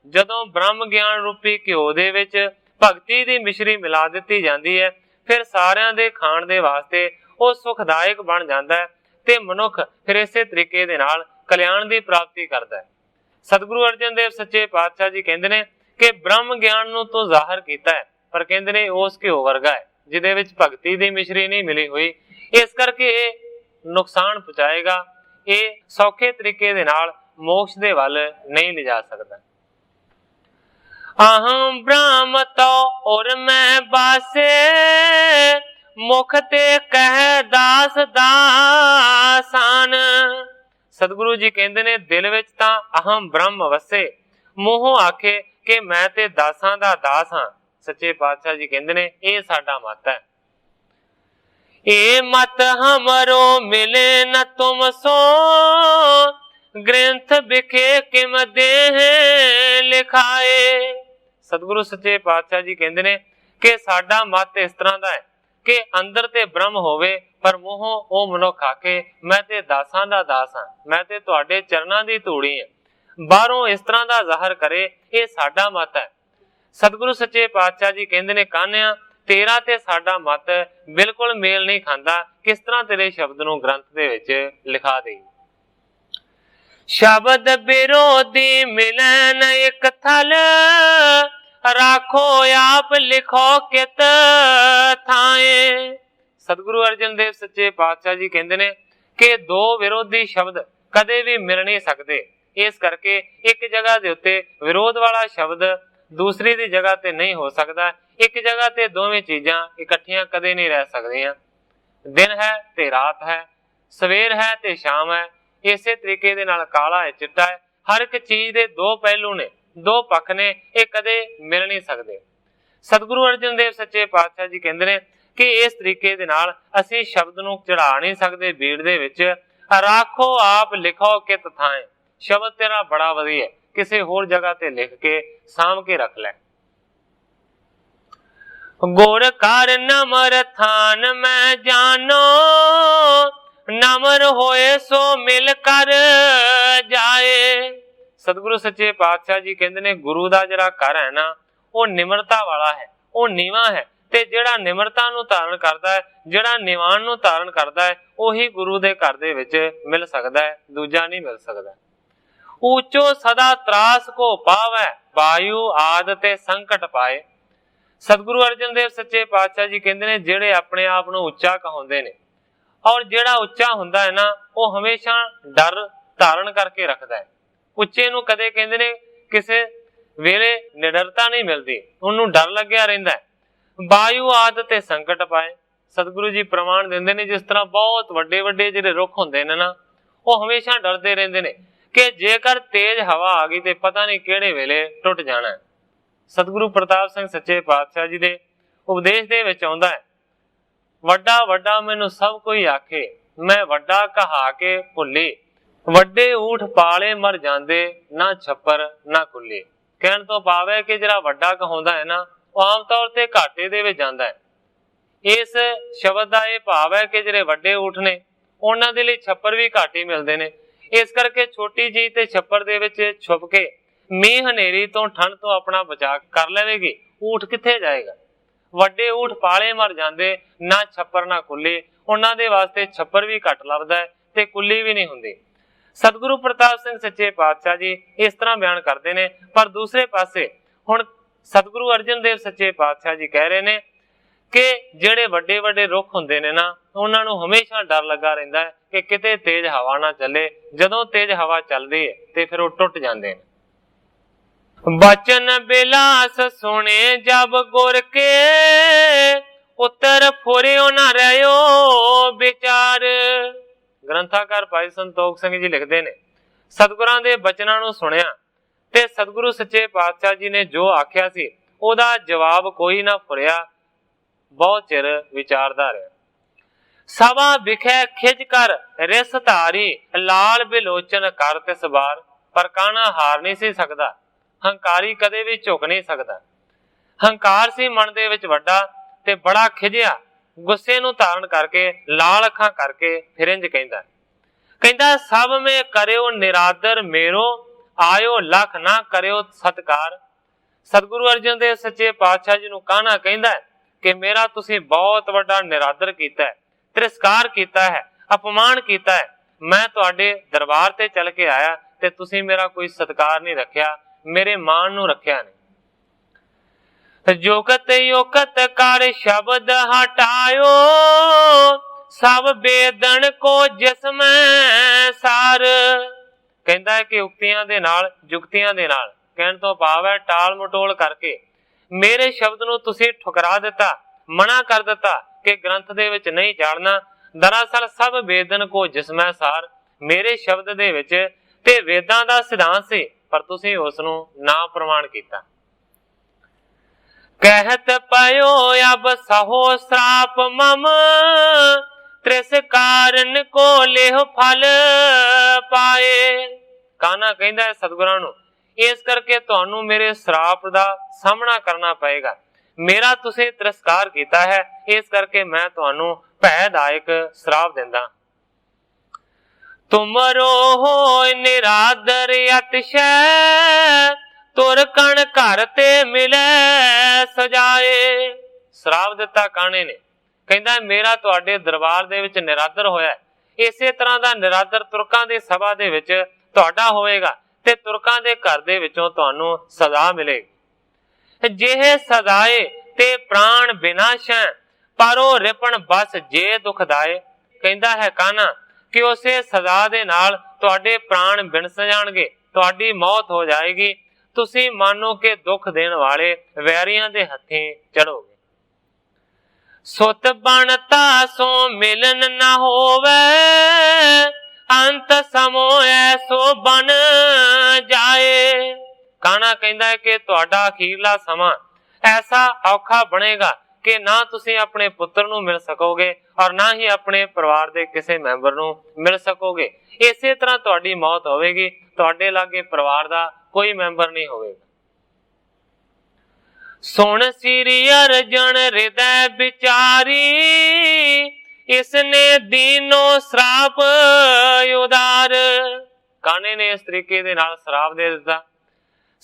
ਜਦੋਂ ਬ੍ਰਹਮ ਗਿਆਨ ਰੂਪੀ ਘਿਓ ਦੇ ਵਿੱਚ ਭਗਤੀ ਦੀ ਮਿਸ਼ਰੀ ਮਿਲਾ ਦਿੱਤੀ ਜਾਂਦੀ ਹੈ, ਫਿਰ ਸਾਰਿਆਂ ਦੇ ਖਾਣ ਦੇ ਵਾਸਤੇ ਉਹ ਸੁਖਦਾਇਕ ਬਣ ਜਾਂਦਾ ਹੈ ਤੇ ਮਨੁੱਖ ਫਿਰ ਇਸੇ ਤਰੀਕੇ ਦੇ ਨਾਲ ਕਲਿਆਣ ਦੀ ਪ੍ਰਾਪਤੀ ਕਰਦਾ ਹੈ। ਸਤਿਗੁਰੂ ਅਰਜਨ ਦੇਵ ਸੱਚੇ ਪਾਤਸ਼ਾਹ ਜੀ ਕਹਿੰਦੇ ਨੇ ਕਿ ਬ੍ਰਹਮ ਗਿਆਨ ਨੂੰ ਤੋਂ ਜ਼ਾਹਰ ਕੀਤਾ ਹੈ, ਪਰ ਕਹਿੰਦੇ ਨੇ ਉਸ ਘਿਓ ਵਰਗਾ ਹੈ ਜਿਹਦੇ ਵਿੱਚ ਭਗਤੀ ਦੀ ਮਿਸ਼ਰੀ ਨਹੀਂ ਮਿਲੀ ਹੋਈ। ਇਸ ਕਰਕੇ ਇਹ ਨੁਕਸਾਨ ਪਹੁੰਚਾਏਗਾ, ਇਹ ਸੌਖੇ ਤਰੀਕੇ ਦੇ ਨਾਲ ਮੋਕਸ਼ ਦੇ ਵੱਲ ਨਹੀਂ ਲਿਜਾ ਸਕਦਾ। ਅਹੰ ਬ੍ਰਹਮ ਤੋ ਔਰ ਮੈਂ ਬਾਸੇ, ਮੁਖ ਤੇ ਕਹਿ ਦਾਸ ਦਾਸਾਨ। ਸਤਿਗੁਰੂ ਜੀ ਕਹਿੰਦੇ ਨੇ ਦਿਲ ਵਿੱਚ ਤਾਂ ਅਹੰ ਬ੍ਰਹਮ ਵਸੇ, ਮੂੰਹੋਂ ਆਖੇ ਕਿ ਮੈਂ ਤੇ ਦਾਸਾਂ ਦਾ ਦਾਸ ਹਾਂ। ਸੱਚੇ ਪਾਤਸ਼ਾਹ ਜੀ ਕਹਿੰਦੇ ਨੇ ਇਹ ਸਾਡਾ ਮਤ ਹੈ। ਇਹ ਮਤ ਹਮਰੋ ਮਿਲੇ ਨ ਤੁਮ ਸੋ, ਗ੍ਰੰਥ ਵਿਖੇ ਕਿਮ ਦੇਹ ਲਿਖਾਏ। ਸਤਿਗੁਰੂ ਸੱਚੇ ਪਾਤਸ਼ਾਹ ਜੀ ਕਹਿੰਦੇ ਨੇ ਕਿ ਸਾਡਾ ਮਤ ਇਸ ਤਰ੍ਹਾਂ ਦਾ ਹੈ ਕਿ ਅੰਦਰ ਤੇ ਬ੍ਰਹਮ ਹੋਵੇ, ਪਰ ਮੂੰਹੋਂ ਉਹ ਮਨੁੱਖ ਆਖੇ ਮੈਂ ਤੇ ਦਾਸਾਂ ਦਾ ਦਾਸ ਹਾਂ, ਮੈਂ ਤੇ ਤੁਹਾਡੇ ਚਰਨਾਂ ਦੀ ਧੂੜੀ ਹਾਂ। ਬਾਹਰੋਂ ਇਸ ਤਰ੍ਹਾਂ ਦਾ ਜ਼ਾਹਰ ਕਰੇ, ਇਹ ਸਾਡਾ ਮਤ ਹੈ। ਸਤਿਗੁਰੂ ਸੱਚੇ ਪਾਤਸ਼ਾਹ ਜੀ ਕਹਿੰਦੇ ਨੇ ਕਾਨਿਆ ਤੇਰਾ ਤੇ ਸਾਡਾ ਮਤ ਬਿਲਕੁਲ ਮੇਲ ਨਹੀਂ ਖਾਂਦਾ, ਕਿਸ ਤਰ੍ਹਾਂ ਤੇਰੇ ਸ਼ਬਦ ਨੂੰ ਗ੍ਰੰਥ ਦੇ ਵਿੱਚ ਲਿਖਾ ਦੇ। ਸ਼ਬਦ ਵਿਰੋਧੀ ਮਿਲੈ ਨ ਇਕ ਥਲ, ਰਾਖੋ ਆਪ ਲਿਖੋ ਕਿਤ ਥਾਏ। ਸਤਿਗੁਰੂ ਅਰਜਨ ਦੇਵ ਸੱਚੇ ਪਾਤਸ਼ਾਹ ਜੀ ਕਹਿੰਦੇ ਨੇ ਕਿ ਦੋ ਵਿਰੋਧੀ ਸ਼ਬਦ ਕਦੇ ਵੀ ਮਿਲ ਨਹੀਂ ਸਕਦੇ। ਇਸ ਕਰਕੇ ਇੱਕ ਜਗ੍ਹਾ ਦੇ ਉੱਤੇ ਵਿਰੋਧ ਵਾਲਾ ਸ਼ਬਦ ਦੂਸਰੀ ਦੀ ਜਗ੍ਹਾ ਤੇ ਨਹੀਂ ਹੋ ਸਕਦਾ। ਇੱਕ ਜਗ੍ਹਾ ਤੇ ਦੋਵੇਂ ਚੀਜ਼ਾਂ ਇਕੱਠੀਆਂ ਕਦੇ ਨਹੀਂ ਰਹਿ ਸਕਦੀਆਂ। ਦਿਨ ਹੈ ਤੇ ਰਾਤ ਹੈ, ਸਵੇਰ ਹੈ ਤੇ ਸ਼ਾਮ ਹੈ। ਇਸੇ ਤਰੀਕੇ ਦੇ ਨਾਲ ਕਾਲਾ ਹੈ ਚਿੱਟਾ ਹੈ। ਹਰ ਇੱਕ ਚੀਜ਼ ਦੇ ਦੋ ਪਹਿਲੂ ਨੇ, ਦੋ ਪੱਖ ਨੇ, ਇਹ ਕਦੇ ਮਿਲ ਨਹੀਂ ਸਕਦੇ। ਸਤਿਗੁਰੂ ਅਰਜਨ ਦੇਵ ਸੱਚੇ ਪਾਤਸ਼ਾਹ ਜੀ ਕਹਿੰਦੇ ਨੇ ਕਿ ਇਸ ਤਰੀਕੇ ਦੇ ਨਾਲ ਅਸੀਂ ਸ਼ਬਦ ਨੂੰ ਚੜਾ ਨਹੀਂ ਸਕਦੇ ਬੀੜ ਦੇ ਵਿੱਚ। ਰਾਖੋ ਆਪ ਲਿਖੋ ਕਿਤ ਥਾਏ। ਸ਼ਬਦ ਤੇਰਾ ਬੜਾ ਵਧੀਆ, ਕਿਸੇ ਹੋਰ ਜਗ੍ਹਾ ਤੇ ਲਿਖ ਕੇ ਸਾਂਭ ਕੇ ਰੱਖ ਲੈ। ਗੁਰ ਕਰ ਨਮਰ ਥਾਨ ਮੈਂ ਜਾਨੋ, ਨਮਰ ਹੋਏ ਸੋ ਮਿਲ ਕਰ ਜਾਏ। ਸਤਿਗੁਰੂ ਸੱਚੇ ਪਾਤਸ਼ਾਹ ਜੀ ਕਹਿੰਦੇ ਨੇ ਗੁਰੂ ਦਾ ਜਿਹੜਾ ਘਰ ਹੈ ਨਾ, ਉਹ ਨਿਮਰਤਾ ਵਾਲਾ ਹੈ, ਉਹ ਨੀਵਾਂ ਹੈ। ਤੇ ਜਿਹੜਾ ਨਿਮਰਤਾ ਨੂੰ ਧਾਰਨ ਕਰਦਾ ਹੈ, ਜਿਹੜਾ ਨਿਵਾਨ ਨੂੰ ਧਾਰਨ ਕਰਦਾ ਹੈ, ਉਹੀ ਗੁਰੂ ਦੇ ਘਰ ਦੇ ਵਿੱਚ ਮਿਲ ਸਕਦਾ ਹੈ, ਦੂਜਾ ਨਹੀਂ ਮਿਲ ਸਕਦਾ। ਉੱਚੋ ਸਦਾ ਤਰਾਸ ਕੋ ਪਾਵੈ, ਵਾਯੂ ਆਦ ਤੇ ਸੰਕਟ ਪਾਏ। ਸਤਿਗੁਰੂ ਅਰਜਨ ਦੇਵ ਸੱਚੇ ਪਾਤਸ਼ਾਹ ਜੀ ਕਹਿੰਦੇ ਨੇ ਜਿਹੜੇ ਆਪਣੇ ਆਪ ਨੂੰ ਉੱਚਾ ਕਹਾਉਂਦੇ ਨੇ, ਔਰ ਜਿਹੜਾ ਉੱਚਾ ਹੁੰਦਾ ਹੈ ਨਾ, ਉਹ ਹਮੇਸ਼ਾ ਡਰ ਧਾਰਨ ਕਰਕੇ ਰੱਖਦਾ ਹੈ। ਉੱਚੇ ਨੂੰ ਕਦੇ ਕਹਿੰਦੇ ਨੇ ਕਿਸੇ ਵੇਲੇ ਨਿਡਰਤਾ ਨਹੀਂ ਮਿਲਦੀ, ਉਹਨੂੰ ਡਰ ਲੱਗਿਆ ਰਹਿੰਦਾ ਹੈ। ਵਾਯੂ ਆਦ ਤੇ ਸੰਕਟ ਪਾਏ। ਸਤਿਗੁਰੂ ਜੀ ਪ੍ਰਮਾਣ ਦਿੰਦੇ ਨੇ ਜਿਸ ਤਰ੍ਹਾਂ ਬਹੁਤ ਵੱਡੇ ਵੱਡੇ ਜਿਹੜੇ ਰੁੱਖ ਹੁੰਦੇ ਨੇ ਨਾ, ਉਹ ਹਮੇਸ਼ਾ ਡਰਦੇ ਰਹਿੰਦੇ ਨੇ ਕਿ ਜੇਕਰ ਤੇਜ਼ ਹਵਾ ਆ ਗਈ ਤੇ ਪਤਾ ਨਹੀਂ ਕਿਹੜੇ ਵੇਲੇ ਟੁੱਟ ਜਾਣਾ ਹੈ। ਸਤਿਗੁਰੂ ਪ੍ਰਤਾਪ ਸਿੰਘ ਸੱਚੇ ਪਾਤਸ਼ਾਹ ਜੀ ਦੇ ਉਪਦੇਸ਼ ਦੇ ਵਿੱਚ ਆਉਂਦਾ ਹੈ, ਵੱਡਾ ਵੱਡਾ ਮੈਨੂੰ ਸਭ ਕੋਈ ਆਖੇ, ਮੈਂ ਵੱਡਾ ਕਹਾ ਕੇ ਭੁੱਲੇ, ਵੱਡੇ ਊਠ ਪਾਲੇ ਮਰ ਜਾਂਦੇ, ਨਾ ਛੱਪਰ ਨਾ ਕੁੱਲੇ। ਕਹਿਣ ਤੋਂ ਭਾਵ ਹੈ ਕਿ ਜਿਹੜਾ ਵੱਡਾ ਕਹਾਉਂਦਾ ਹੈ ਨਾ, ਉਹ ਆਮ ਤੌਰ ਤੇ ਘਾਟੇ ਦੇ ਵਿੱਚ ਜਾਂਦਾ ਹੈ। ਇਸ ਸ਼ਬਦ ਦਾ ਇਹ ਭਾਵ ਹੈ ਕਿ ਜਿਹੜੇ ਵੱਡੇ ਊਠ ਨੇ ਉਹਨਾਂ ਦੇ ਲਈ ਛੱਪਰ ਵੀ ਘੱਟ ਹੀ ਮਿਲਦੇ ਨੇ। ਇਸ ਕਰਕੇ ਛੋਟੀ ਜਿਹੀ ਤੇ ਛੱਪਰ ਦੇ ਵਿੱਚ ਛੁਪ ਕੇ ਮੀਂਹ ਹਨੇਰੀ ਤੋਂ ਠੰਡ ਤੋਂ ਆਪਣਾ ਬਚਾਅ ਕਰ ਲਵੇਗੀ। ਊਠ ਕਿੱਥੇ ਜਾਏਗਾ? ਵੱਡੇ ਊਠ ਪਾਲੇ ਮਰ ਜਾਂਦੇ, ਨਾ ਛੱਪਰ ਨਾ ਕੁੱਲੀ। ਉਹਨਾਂ ਦੇ ਵਾਸਤੇ ਛੱਪਰ ਵੀ ਘੱਟ ਲੱਭਦਾ ਹੈ ਤੇ ਕੁੱਲੀ ਵੀ ਨਹੀਂ ਹੁੰਦੀ। ਸਤਿਗੁਰੂ ਪ੍ਰਤਾਪ ਸਿੰਘ ਸੱਚੇ ਪਾਤਸ਼ਾਹ ਜੀ ਇਸ ਤਰ੍ਹਾਂ ਬਿਆਨ ਕਰਦੇ ਨੇ। ਪਰ ਦੂਸਰੇ ਪਾਸੇ ਹੁਣ ਸਤਿਗੁਰੂ ਅਰਜਨ ਦੇਵ ਸੱਚੇ ਪਾਤਸ਼ਾਹ ਜੀ ਕਹਿ ਰਹੇ ਨੇ ਕਿ ਜਿਹੜੇ ਵੱਡੇ ਵੱਡੇ ਰੁੱਖ ਹੁੰਦੇ ਨੇ ਨਾ, ਉਹਨਾਂ ਨੂੰ ਹਮੇਸ਼ਾ ਡਰ ਲੱਗਾ ਰਹਿੰਦਾ ਹੈ ਕਿ ਕਿਤੇ ਤੇਜ਼ ਹਵਾ ਨਾ ਚੱਲੇ। ਜਦੋਂ ਤੇਜ਼ ਹਵਾ ਚੱਲਦੀ ਹੈ ਤੇ ਫਿਰ ਉਹ ਟੁੱਟ ਜਾਂਦੇ ਨੇ। ਬਚਨ ਬਿਲਾਸ ਸੁਣੇ ਜਬ ਗੁਰ ਕੇ, ਉਤਰ ਫੁਰਿਓ ਨਾ ਰਹਿਓ ਵਿਚਾਰ। ਗ੍ਰੰਥਾਕਾਰ ਭਾਈ ਸੰਤੋਖ ਸਿੰਘ ਜੀ ਲਿਖਦੇ ਨੇ, ਸਤਿਗੁਰਾਂ ਦੇ ਬਚਨਾਂ ਨੂੰ ਸੁਣਿਆ ਤੇ ਸਤਿਗੁਰੂ ਸੱਚੇ ਪਾਤਸ਼ਾਹ ਜੀ ਨੇ ਜੋ ਆਖਿਆ ਸੀ ਉਹਦਾ ਜਵਾਬ ਕੋਈ ਨਾ ਫੁਰਿਆ, ਬਹੁਤ ਚਿਰ ਵਿਚਾਰਦਾ ਰਿਹਾ। ਸਭਾ ਵਿਖੇ ਖਿਜ ਕਰ ਰਿਸ ਧਾਰੀ, ਲਾਲ ਬਿਲੋਚਨ ਕਰ ਤਿਸ ਬਾਰ। ਪਰ ਕਾਣਾ ਹਾਰ ਨਹੀਂ ਸੀ ਸਕਦਾ, ਹੰਕਾਰੀ ਕਦੇ ਵੀ ਝੁਕ ਨਹੀਂ ਸਕਦਾ। ਹੰਕਾਰ ਸੀ ਮਨ ਦੇ ਵਿੱਚ ਵੱਡਾ ਤੇ ਬੜਾ ਖਿਜਿਆ। ਗੁੱਸੇ ਨੂੰ ਧਾਰਨ ਕਰਕੇ ਲਾਲ ਅੱਖਾਂ ਕਰਕੇ ਫਿਰ ਇੰਝ ਕਹਿੰਦਾ ਸਭ ਮੇ ਕਰਿਓ ਨਿਰਾਦਰ ਮੇਰੋ, ਆਇਓ ਲਖ ਨਾ ਕਰਿਓ ਸਤਕਾਰ। ਸਤਿਗੁਰੂ ਅਰਜਨ ਦੇਵ ਸੱਚੇ ਪਾਤਸ਼ਾਹ ਜੀ ਨੂੰ ਕਾਣਾ ਕਹਿੰਦਾ ਕਿ ਮੇਰਾ ਤੁਸੀਂ ਬਹੁਤ ਵੱਡਾ ਨਿਰਾਦਰ ਕੀਤਾ ਹੈ, ਤਿਰਸਕਾਰ ਕੀਤਾ ਹੈ, ਅਪਮਾਨ ਕੀਤਾ ਹੈ। ਮੈਂ ਤੁਹਾਡੇ ਦਰਬਾਰ ਤੇ ਚੱਲ ਕੇ ਆਇਆ ਤੇ ਤੁਸੀਂ ਮੇਰਾ ਕੋਈ ਸਤਿਕਾਰ ਨਹੀਂ ਰੱਖਿਆ, ਮੇਰੇ ਮਾਣ ਨੂੰ ਰੱਖਿਆ ਨਹੀਂ। ਜੋਕਤ ਯੋਕਤ ਕਰ ਸ਼ਬਦ ਹਟਾਇਓ, ਸਭ ਬੇਦਨ ਕੋ ਜਿਸਮ ਸਾਰ। ਕਹਿੰਦਾ ਹੈ ਕਿ ਉਕਤੀਆਂ ਦੇ ਨਾਲ, ਜੁਗਤੀਆਂ ਦੇ ਨਾਲ, ਕਹਿਣ ਤੋਂ ਭਾਵ ਹੈ ਟਾਲ ਮਟੋਲ ਕਰਕੇ ਮੇਰੇ ਸ਼ਬਦ ਨੂੰ ਤੁਸੀਂ ਠੁਕਰਾ ਦਿੱਤਾ, ਮਨਾ ਕਰ ਦਿੱਤਾ ਕਿ ਗ੍ਰੰਥ ਦੇ ਵਿੱਚ ਨਹੀਂ ਚਾੜਨਾ। ਦਰਅਸਲ ਸਭ ਵੇਦਨ ਕੋ ਜਿਸਮੈ ਸਾਰ, ਮੇਰੇ ਸ਼ਬਦ ਦੇ ਵਿੱਚ ਤੇ ਵੇਦਾਂ ਦਾ ਸਿਧਾਂਤ ਸੀ, ਪਰ ਤੁਸੀਂ ਉਸ ਨੂੰ ਨਾ ਪ੍ਰਮਾਣ ਕੀਤਾ। ਕਹਿਤ ਪਇਓ ਅਬ ਸਹੋ ਸਰਾਪ ਮਮ, ਤ੍ਰਿਸ ਕਾਰਨ ਕੋ ਲੇਹ ਫਲ ਪਾਏ। ਕਾਨਾ ਕਹਿੰਦਾ ਹੈ ਸਤਿਗੁਰਾਂ ਨੂੰ, ਇਸ ਕਰਕੇ ਤੁਹਾਨੂੰ ਮੇਰੇ ਸਰਾਪ ਦਾ ਸਾਹਮਣਾ ਕਰਨਾ ਪਏਗਾ। ਮੇਰਾ ਤੁਸੀਂ ਤਿਰਸਕਾਰ ਕੀਤਾ ਹੈ, ਇਸ ਕਰਕੇ ਮੈਂ ਤੁਹਾਨੂੰ ਭੈਦਾਇਕ ਸਰਾਪ ਦਿੰਦਾ। ਤੁਮਰੋ ਹੋਇ ਨਿਰਾਦਰ ਅਤਿਸ਼ੈ, ਤੁਰ ਕਣ ਘਰ ਤੇ ਮਿਲੈ ਸਜਾਏ। ਸਰਾਪ ਦਿੱਤਾ ਕਾਣੇ ਨੇ, ਕਹਿੰਦਾ ਮੇਰਾ ਤੁਹਾਡੇ ਦਰਬਾਰ ਦੇ ਵਿੱਚ ਨਿਰਾਦਰ ਹੋਇਆ। ਇਸੇ ਤਰ੍ਹਾਂ ਦਾ ਨਿਰਾਦਰ ਤੁਰਕਾਂ ਦੀ ਸਭਾ ਦੇ ਵਿੱਚ ਤੁਹਾਡਾ ਹੋਵੇਗਾ ਤੇ ਤੁਰਕਾਂ ਦੇ ਘਰ ਦੇ ਵਿੱਚੋਂ ਤੁਹਾਨੂੰ ਸਜ਼ਾ ਮਿਲੇਗੀ। ਜਿਹੇ ਸਜ਼ਾਏ ਤੇ ਪ੍ਰਾਣ ਬਿਨਾਸ਼ੈ, ਪਰੋ ਰਿਪਣ ਬਸ ਜੇ ਦੁਖਦਾਏ। ਕਹਿੰਦਾ ਹੈ ਕਾਨਾ ਕਿ ਉਸੇ ਸਜ਼ਾ ਦੇ ਨਾਲ ਤੁਹਾਡੇ ਪ੍ਰਾਣ ਬਿਨਸ ਜਾਣਗੇ, ਤੁਹਾਡੀ ਮੌਤ ਹੋ ਜਾਏਗੀ। ਤੁਸੀਂ ਮੰਨੋ ਕਿ ਦੁੱਖ ਦੇਣ ਵਾਲੇ ਵੈਰੀਆਂ ਦੇ ਹੱਥੀਂ ਚੜੋਗੇ। ਸੁਤ ਬਣਤਾ ਸੋ ਮਿਲਨ ਨਾ ਹੋਵੇ, ਅੰਤ ਸਮੋ ਐਸੋ ਬਣ ਜਾਏ। ਕਾਣਾ ਕਹਿੰਦਾ ਹੈ ਕਿ ਤੁਹਾਡਾ ਅਖੀਰਲਾ ਸਮਾਂ ਐਸਾ ਔਖਾ ਬਣੇਗਾ ਕਿ ਨਾ ਤੁਸੀਂ ਆਪਣੇ ਪੁੱਤਰ ਨੂੰ ਮਿਲ ਸਕੋਗੇ ਔਰ ਨਾ ਹੀ ਆਪਣੇ ਪਰਿਵਾਰ ਦੇ ਕਿਸੇ ਮੈਂਬਰ ਨੂੰ ਮਿਲ ਸਕੋਗੇ। ਇਸੇ ਤਰ੍ਹਾਂ ਤੁਹਾਡੀ ਮੌਤ ਹੋਵੇਗੀ, ਤੁਹਾਡੇ ਲਾਗੇ ਪਰਿਵਾਰ ਦਾ ਕੋਈ ਮੈਂਬਰ ਨਹੀਂ ਹੋਵੇਗਾ। ਸੁਣ ਸ੍ਰੀ ਅਰਜਨ ਹਿਰਦੈ ਵਿਚਾਰੀ, ਇਸਨੇ ਦੀਨੋ ਸਰਾਪ ਉਦਾਰ। ਕਾਨੇ ਨੇ ਇਸ ਤਰੀਕੇ ਦੇ ਨਾਲ ਸਰਾਪ ਦੇ ਦਿੱਤਾ।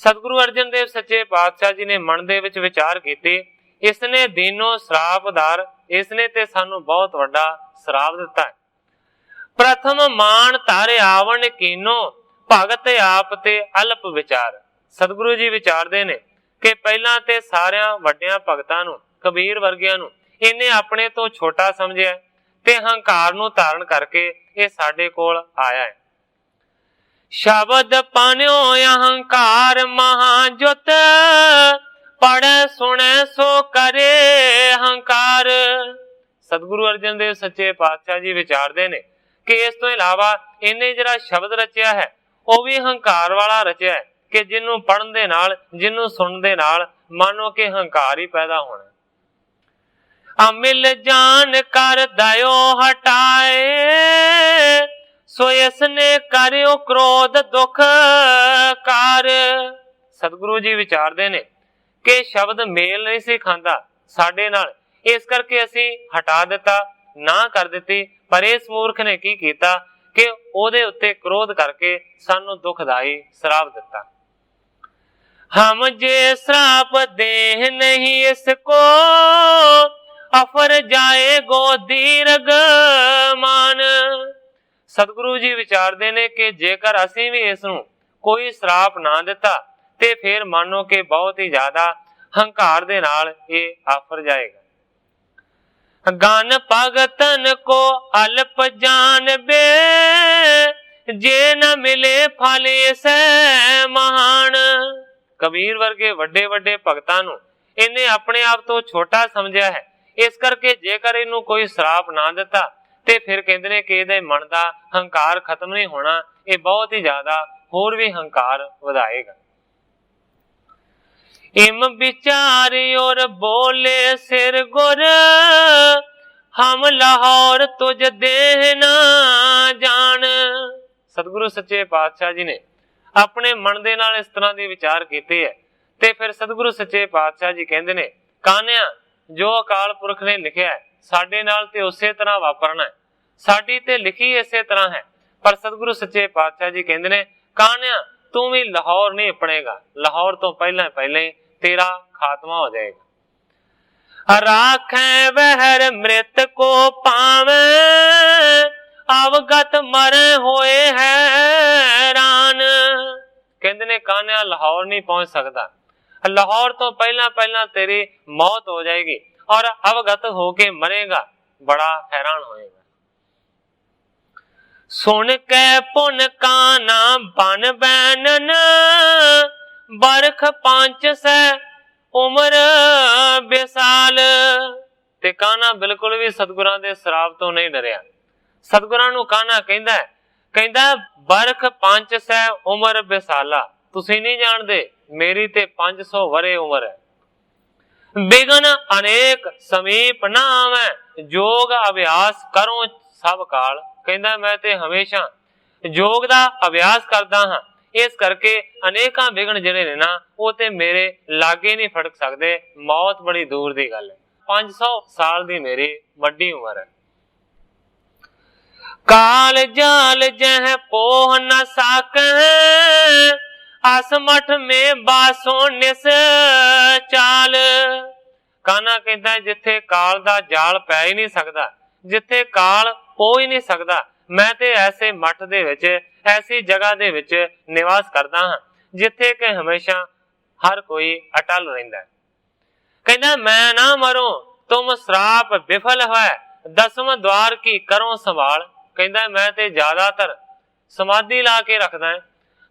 ਸਤਿਗੁਰੂ ਅਰਜਨ ਦੇਵ ਸੱਚੇ ਪਾਤਸ਼ਾਹ ਜੀ ਨੇ ਮਨ ਦੇ ਵਿੱਚ ਵਿਚਾਰ ਕੀਤੀ, ਇਸਨੇ ਦੀਨੋ ਸਰਾਪ ਉਦਾਰ, ਇਸਨੇ ਤੇ ਸਾਨੂੰ ਬਹੁਤ ਵੱਡਾ ਸਰਾਪ ਦਿੱਤਾ ਹੈ। ਪ੍ਰਥਮ ਮਾਨ ਧਰ ਆਵਣ ਕੀਨੋ, ਭਗਤ ਆਪ ਤੇ ਅਲਪ ਵਿਚਾਰ। ਸਤਿਗੁਰੂ ਜੀ ਵਿਚਾਰਦੇ ਨੇ ਕਿ ਪਹਿਲਾਂ ਤੇ ਸਾਰਿਆਂ ਵੱਡਿਆਂ ਭਗਤਾਂ ਨੂੰ, ਕਬੀਰ ਵਰਗਿਆਂ ਨੂੰ ਇਹਨੇ ਆਪਣੇ ਤੋਂ ਛੋਟਾ ਸਮਝਿਆ ਤੇ ਹੰਕਾਰ ਨੂੰ ਧਾਰਨ ਕਰਕੇ ਇਹ ਸਾਡੇ ਕੋਲ ਆਇਆ ਹੈ। ਸ਼ਬਦ ਪਾਨਿਓ ਅਹੰਕਾਰ ਮਹਾਜੁਤ, ਪੜ੍ਹੈ ਸੁਣੈ ਸੋ ਕਰੇ ਹੰਕਾਰ। ਸਤਿਗੁਰੂ ਅਰਜਨ ਦੇਵ ਸੱਚੇ ਪਾਤਸ਼ਾਹ ਜੀ ਵਿਚਾਰਦੇ ਨੇ ਕਿ ਇਸ ਤੋਂ ਇਲਾਵਾ ਇਹਨੇ ਜਿਹੜਾ ਸ਼ਬਦ ਰਚਿਆ ਹੈ ਉਹ ਵੀ ਹੰਕਾਰ ਵਾਲਾ ਰਚਿਆ ਹੈ ਕਿ ਜਿਹਨੂੰ ਪੜ੍ਹਨ ਦੇ ਨਾਲ, ਜਿਹਨੂੰ ਸੁਣਨ ਦੇ ਨਾਲ ਮਾਨੋ ਕਿ ਹੰਕਾਰ ਹੀ ਪੈਦਾ ਹੋਣਾ। ਅਮਿਲ ਜਾਨ ਕਰ ਦਇਓ ਹਟਾਏ, ਸੋ ਇਸਨੇ ਕਰਿਓ ਕ੍ਰੋਧ ਦੁਖ ਕਾਰ। ਸਤਿਗੁਰੂ ਜੀ ਵਿਚਾਰਦੇ ਨੇ ਕਿ ਸ਼ਬਦ ਮੇਲ ਨਹੀਂ ਸੀ ਖਾਂਦਾ ਸਾਡੇ ਨਾਲ, ਇਸ ਕਰਕੇ ਅਸੀਂ ਹਟਾ ਦਿੱਤਾ, ना कर दिती, पर इस मूर्ख ने की कीता कि ओदे उत्ते क्रोध करके सानू दुखदाई श्राप दिता। हम जे श्राप दे नहीं इसको, अफर जाए गो दीर्घ मान। सतगुरु जी विचारते ने कि जेकर असी भी इसनू कोई श्राप ना दिता ते फिर मानो कि बहुत ही ज्यादा हंकार दे नाल ये आफर जाएगा। गन भगतन को अल्प जान बे, जे न मिले फल से महान। कबीर वर्गे वड्डे वड्डे भगतां नू इन्हें अपने आप तो छोटा समझिया है, इस करके जेकर इनू कोई श्राप ना दिता ते फिर कहते ने कि इहदे मन दा हंकार खत्म नहीं होना, ये बहुत ही ज्यादा होर भी हंकार वधाएगा। इम विचार और बोले सिर गुर, हम लाहौर तुझ देह ना जान। सतगुरु सच्चे पातशाह जी ने अपने मन दे नाल इस तरह के विचार किए है ते फिर सतगुरु सच्चे पातशाह जी कहते ने, कान्या जो अकाल पुरख ने लिखिया है साडे नाल ते उसे तरह वापरना है, साडी ते लिखी इसे तरह है। पर सतगुरु सच्चे पातशाह जी कहते ने, कान्या तू भी लाहौर नहीं अपनेगा, लाहौर तो पहले पहले तेरा खात्मा हो जाएगा। राखे बहर मृत को पावे, अवगत मरे होए हैरान। कहते ने कान्या लाहौर नहीं पहुंच सकता, लाहौर तो पहला पहला तेरी मौत हो जाएगी और अवगत होके मरेगा, बड़ा हैरान होएगा। सुन के पुन काना बन बैनन, बरख 5 से उम्र बेसाल। ते काना बिल्कुल भी सतगुरां दे श्राप तो नहीं डरिया। सतगुरां नू काना कहंदा है, कहंदा बरख 5 से उम्र बेसाला। तुसी नहीं जानदे मेरी ते 500 वरे उम्र है। बिगन अनेक समीप ना आवे, जोग अभ्यास करो सब काल। कहंदा मैं ते हमेशा जोग दा अभ्यास करदा हां, इस करके अनेकां विघन जिहड़े ने ना वो ते मेरे लागे नहीं फड़क सकदे, मौत बड़ी दूर दी गल है। 500 साल दी मेरी वड्डी उम्र है। काल जाल जह पोह न साके, असमठ में बासो निस चाल। काना कहता है जिथे काल दा जाल पै ही नहीं सकता, जिथे काल हो ही नहीं सकता, मैं ते ऐसे मठ दे विच ऐसी जगह दे विच निवास करदा हां जिथे के हमेशा हर कोई अटल रहिंदा है। कहना मैं ना मरूं, तुम श्राप विफल है, 10वें द्वार की करो संभाल। कहता मैं ते ज्यादातर समाधि ला के रखदा है,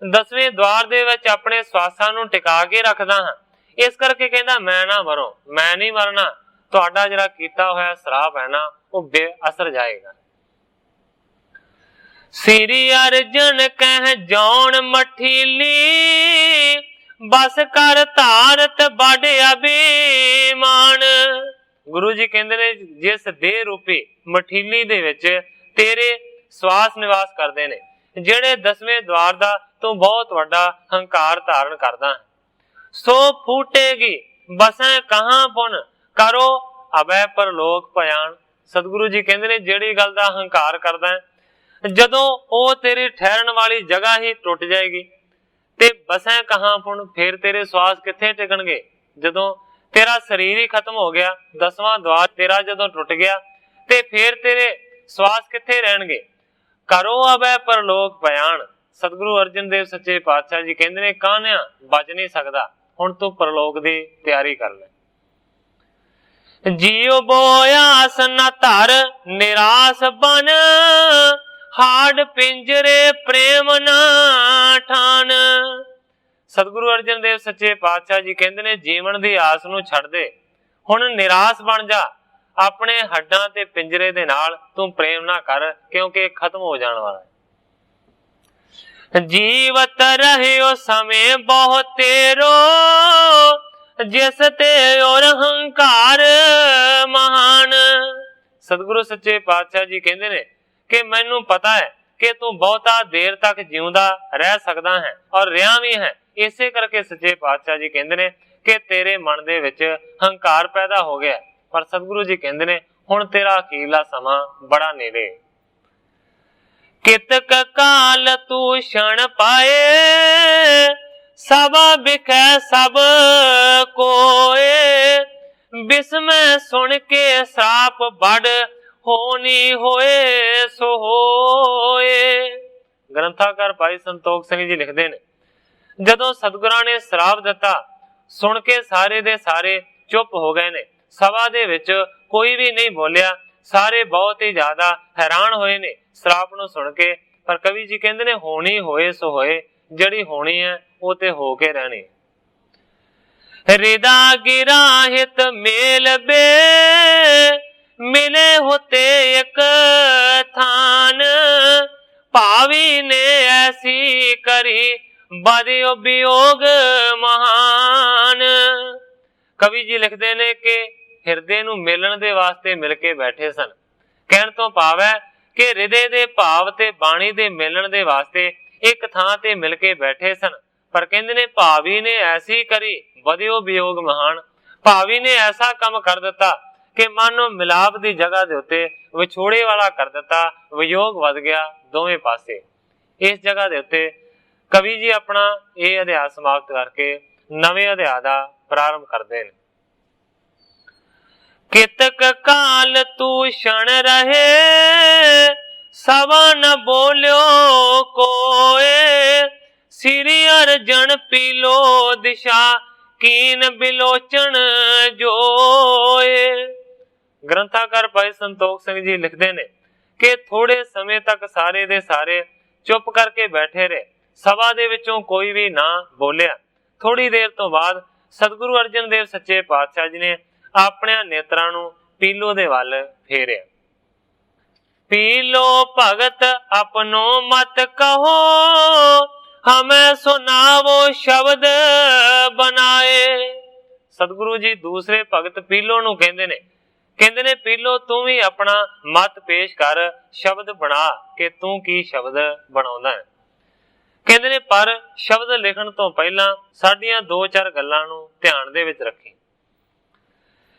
10वें द्वार दे विच अपने श्वासां नूं टिका के रखदा हां, इस करके कहता मैं ना मरूं, मैं नहीं मरना, तुहाडा जिहड़ा कीता होया श्राप है ना वो बेअसर जाएगा। श्री अर्जन कह जौन मठीली, बस कर धारत बड़ अभिमान। गुरु जी कहते ने जिस देह रूपी मठीली दे विच तेरे श्वास निवास करते ने, जेड़े 10वें द्वार दा तू बहुत वड्डा हंकार धारण करदा है, सो फूटेगी बसें कहां पुन, करो अबै परलोक भयान। सतगुरु जी कहते ने जेड़ी गल दा हंकार करदा है, जदों ओ तेरी ठहरन वाली जगह ही टुट जाएगी ते बसें कहां पुन, फिर तेरे श्वास किथे टिकणगे। जदों तेरा शरीर ही खत्म हो गया, 10वां द्वार तेरा जदों टुट गया ते फिर तेरे श्वास किथे रहणगे। करो अबै परलोक भयान। सतगुरु अर्जन देव सच्चे पातशाह जी कहते ने कान्या बच नहीं सकदा, हुण तू परलोक दी तैयारी कर ले। जियो बोयास न धर निराश बन, हाड़ पिंजरे प्रेम ना ठान। सतगुरु अर्जन देव सच्चे पातशाह जी कहते ने जीवन दी आस नूं छड्ड दे, हुण निराश बन जा, अपने हड्डां ते पिंजरे दे नाल तू प्रेम ना कर, क्योंकि खत्म हो जाने वाला है। जीवत रहियो समय बहुत तेरो, जिस ते और हंकार महान। सतगुरु सच्चे पातशाह जी कहते ने कि मैनू पता है कि तू बहुता देर तक जिउंदा रह सकदा है और रहा भी है, इसे करके सच्चे पातशाह जी कहते ने कि तेरे मन दे विच हंकार पैदा हो गया। पर सतगुरु जी कहते ने हुण तेरा अखीरला समा बड़ा नेड़े। कितक काल तू क्षण पाए, सभा बिखै सब कोए, बिस्मय सुन के श्राप बड़ होनी होए सो होए। ग्रंथाकार भाई संतोख सिंह जी लिखते हैं, जदों सतगुरां ने श्राप दिता सुन के सारे दे सारे चुप हो गए ने, सभा दे विच कोई भी नहीं बोलिया, सारे बहुत ही ज्यादा हैरान होए ने श्राप नूं सुन के। पर कवि जी कहंदे ने होनी होए सो होए, जड़ी होनी है वो ते हो के रहनी। हृदा गिरा हित मेल बे, मिले होते एक थान, भावी ने ऐसी करी बदियो वियोग महान। कवि जी लिखते ने कि हिरदे नूं मिलण दे वास्ते मिल के बैठे सन। कहण तो भाव है कि हृदय दे भाव ते बाणी दे मिलण दे वास्ते एक थां ते मिल के बैठे सन। पर कहंदे ने भावी ने ऐसी करी बदियो वियोग महान, भावी ने ऐसा काम कर दिता कि मानो मिलाप दी जगह दे उत्ते विछोड़े वाला कर दिता, वियोग वध गया दोवें पासे। इस जगह दे उत्ते कवि जी अपना यह अध्याय समाप्त करके नवे अध्याय दा प्रारंभ करते हैं। कितक काल तू क्षण रहे, सवा न बोलियो कोए, श्री अर्जन पीलो दिशा कीन बिलोचन जोए। ग्रंथाकार भाई संतोख सिंह जी लिखते ने कि थोड़े समय तक सारे दे सारे चुप करके बैठे रहे, सभा दे विचों कोई भी ना बोलिया। थोड़ी देर तो बाद सतगुरु अर्जन देव सच्चे पातशाह जी ने अपने नेत्रां नूं पीलो दे वल फेरिया। पीलो भगत अपनो मत कहो, हमें सुनावो शब्द बनाए। सतगुरु जी दूसरे भगत पीलो नूं कहंदे ने पीलो तू भी अपना मत पेश कर, शब्द बना के तू की शब्द बनाउंदा है। कहंदे ने पर शब्द लिखण तो पहला साडियां दो चार गल्लां नूं ध्यान दे विच रखी।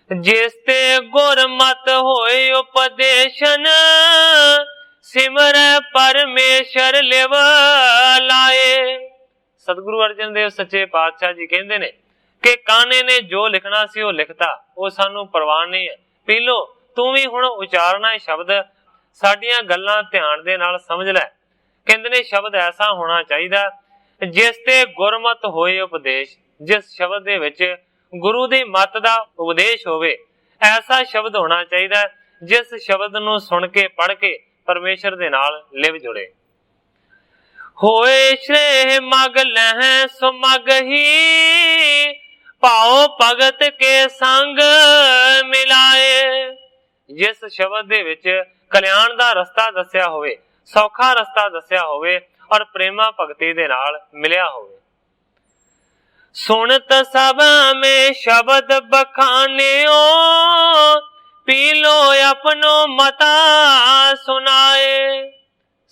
जिस ते गुर मत होए उपदेशन, सिमर परमेश्वर लिव लाए। सतगुरु अर्जन देव सच्चे पातशाह जी कहंदे ने कि काने ने जो लिखना सी वो लिखता, वो सानू परवाह नहीं है। पीलो तू भी हुण उचारना शब्द साडियां गल्लां ध्यान दे नाल समझ लै। कहंदे ने शब्द ऐसा होना चाहिए जिस ते गुरमत होए उपदेश, जिस शब्द दे विच गुरु दी मत दा उपदेश होवे, ऐसा शब्द होना चाहिए जिस शब्द नूं सुन के पढ़ के परमेश्वर दे नाल लिव जुड़े। होए श्रेह मग लह सुमग ही, पाओ भगत के संग मिलाए। जिस शब्द दे विच कल्याण दा रस्ता दस्या होवे, सौखा रस्ता दस्या होवे और प्रेमा भगती दे नाल मिलिया होवे। सुनत सब में शब्द बखानियो, पीलो अपनो मता सुनाए।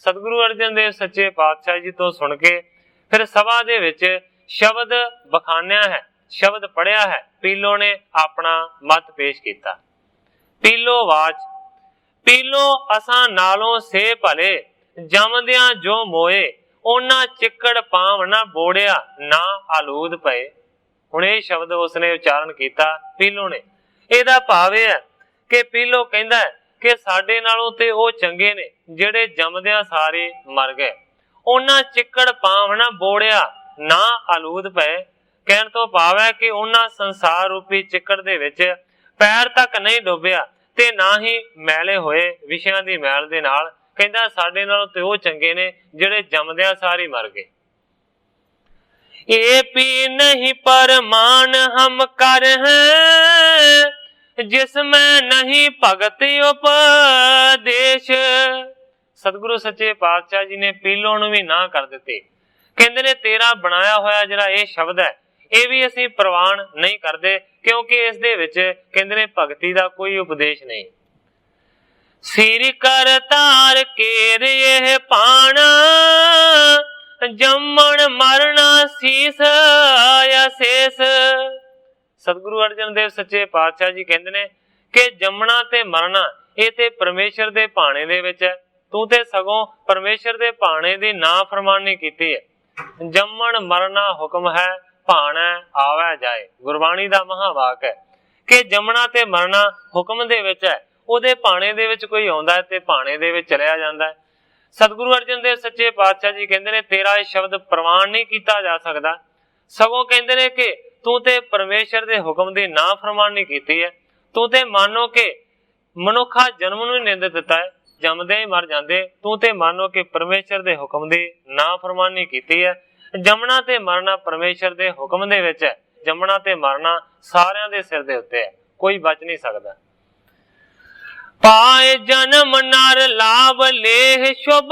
सतगुरु अर्जन देव सच्चे पातशाह जी तो सुन के फिर सभा दे विच शब्द बखानिया है, शब्द पढ़िया है। पीलो ने अपना मत पेश किया। पीलो वाच, पीलो असां नालों से भले, जमदियां जो मोए, ओना चिक्कड़ पाव ना बोड़िया ना आलूद पए। हुण ये शब्द उसने उच्चारण किया पीलो ने। ਇਹਦਾ ਭਾਵ ਇਹ है कि पीलो कहता है कि साडे नालों ते ਉਹ ਚੰਗੇ ਨੇ ਜਿਹੜੇ ਜੰਮਦਿਆਂ ਸਾਰੇ ਮਰ ਗਏ। ਉਹਨਾਂ ਚਿੱਕੜ ਪਾਵ ਨਾ ਬੋੜਿਆ ਨਾ ਆਲੂਦ ਪਏ। ਕਹਿਣ ਤੋਂ ਭਾਵ ਹੈ ਕਿ ਉਹਨਾਂ ਸੰਸਾਰ ਰੂਪੀ ਚਿੱਕੜ ਦੇ ਵਿੱਚ ਪੈਰ ਤੱਕ ਨਹੀਂ ਡੁੱਬਿਆ ਤੇ ਨਾ ਹੀ ਮੈਲੇ ਹੋਏ ਵਿਸ਼ਿਆਂ ਦੀ ਮੈਲ ਦੇ ਨਾਲ। ਕਹਿੰਦਾ ਸਾਡੇ ਨਾਲੋਂ ਤੇ ਉਹ ਚੰਗੇ ਨੇ ਜਿਹੜੇ ਜੰਮਦਿਆਂ ਸਾਰੇ ਮਰ ਗਏ। ये पी नहीं परमान हम कर हैं, जिसमें नहीं भगत उपदेश। सतगुरु सच्चे पातशाह जी ने पीलो नूं भी ना कर दिते। कहंदे ने तेरा बनाया होया जिहड़ा ये शब्द है ये भी असीं प्रवान नहीं करते, क्योंकि इस दे विच कहंदे ने भगती दा कोई उपदेश नहीं। सिर कर तार केर यह पाना, जम्मण मरना शीस अशेष। सतगुरु अर्जन देव सच्चे पातशाह जी कहते ने कि जमना ते मरना ये ते परमेश्वर दे भाणे दे विच है। तू ते सगों परमेश्वर दे भाणे दी नाफरमानी कीती है। जमन मरना हुक्म है, भाणा आवे जाए। गुरबाणी दा महावाक है कि जमना ते मरना हुक्म दे विच है, उहदे भाणे दे विच कोई आउंदा है ते भाणे दे विच चलिया जांदा है। सतगुरु अर्जन देव सच्चे पातशाह जी कहंदे ने तेरा ये शब्द प्रमाण नहीं कीता जा सकदा, सगों कहंदे ने कि तू ते परमेश्वर दे हुक्म दी नाफरमानी कीती है। तू ते मानो कि मनुखा जन्म नूं निंद दिता है, जमदे ही मर जांदे। तू ते मानो कि परमेश्वर दे हुक्म दी नाफरमानी कीती है। जमना ते मरना परमेश्वर दे हुक्म दे विच है। जमना ते मरना सारियां दे सिर दे उत्ते है, कोई बच नहीं सकदा। पाए जन्म नर लाभ लेह शुभ,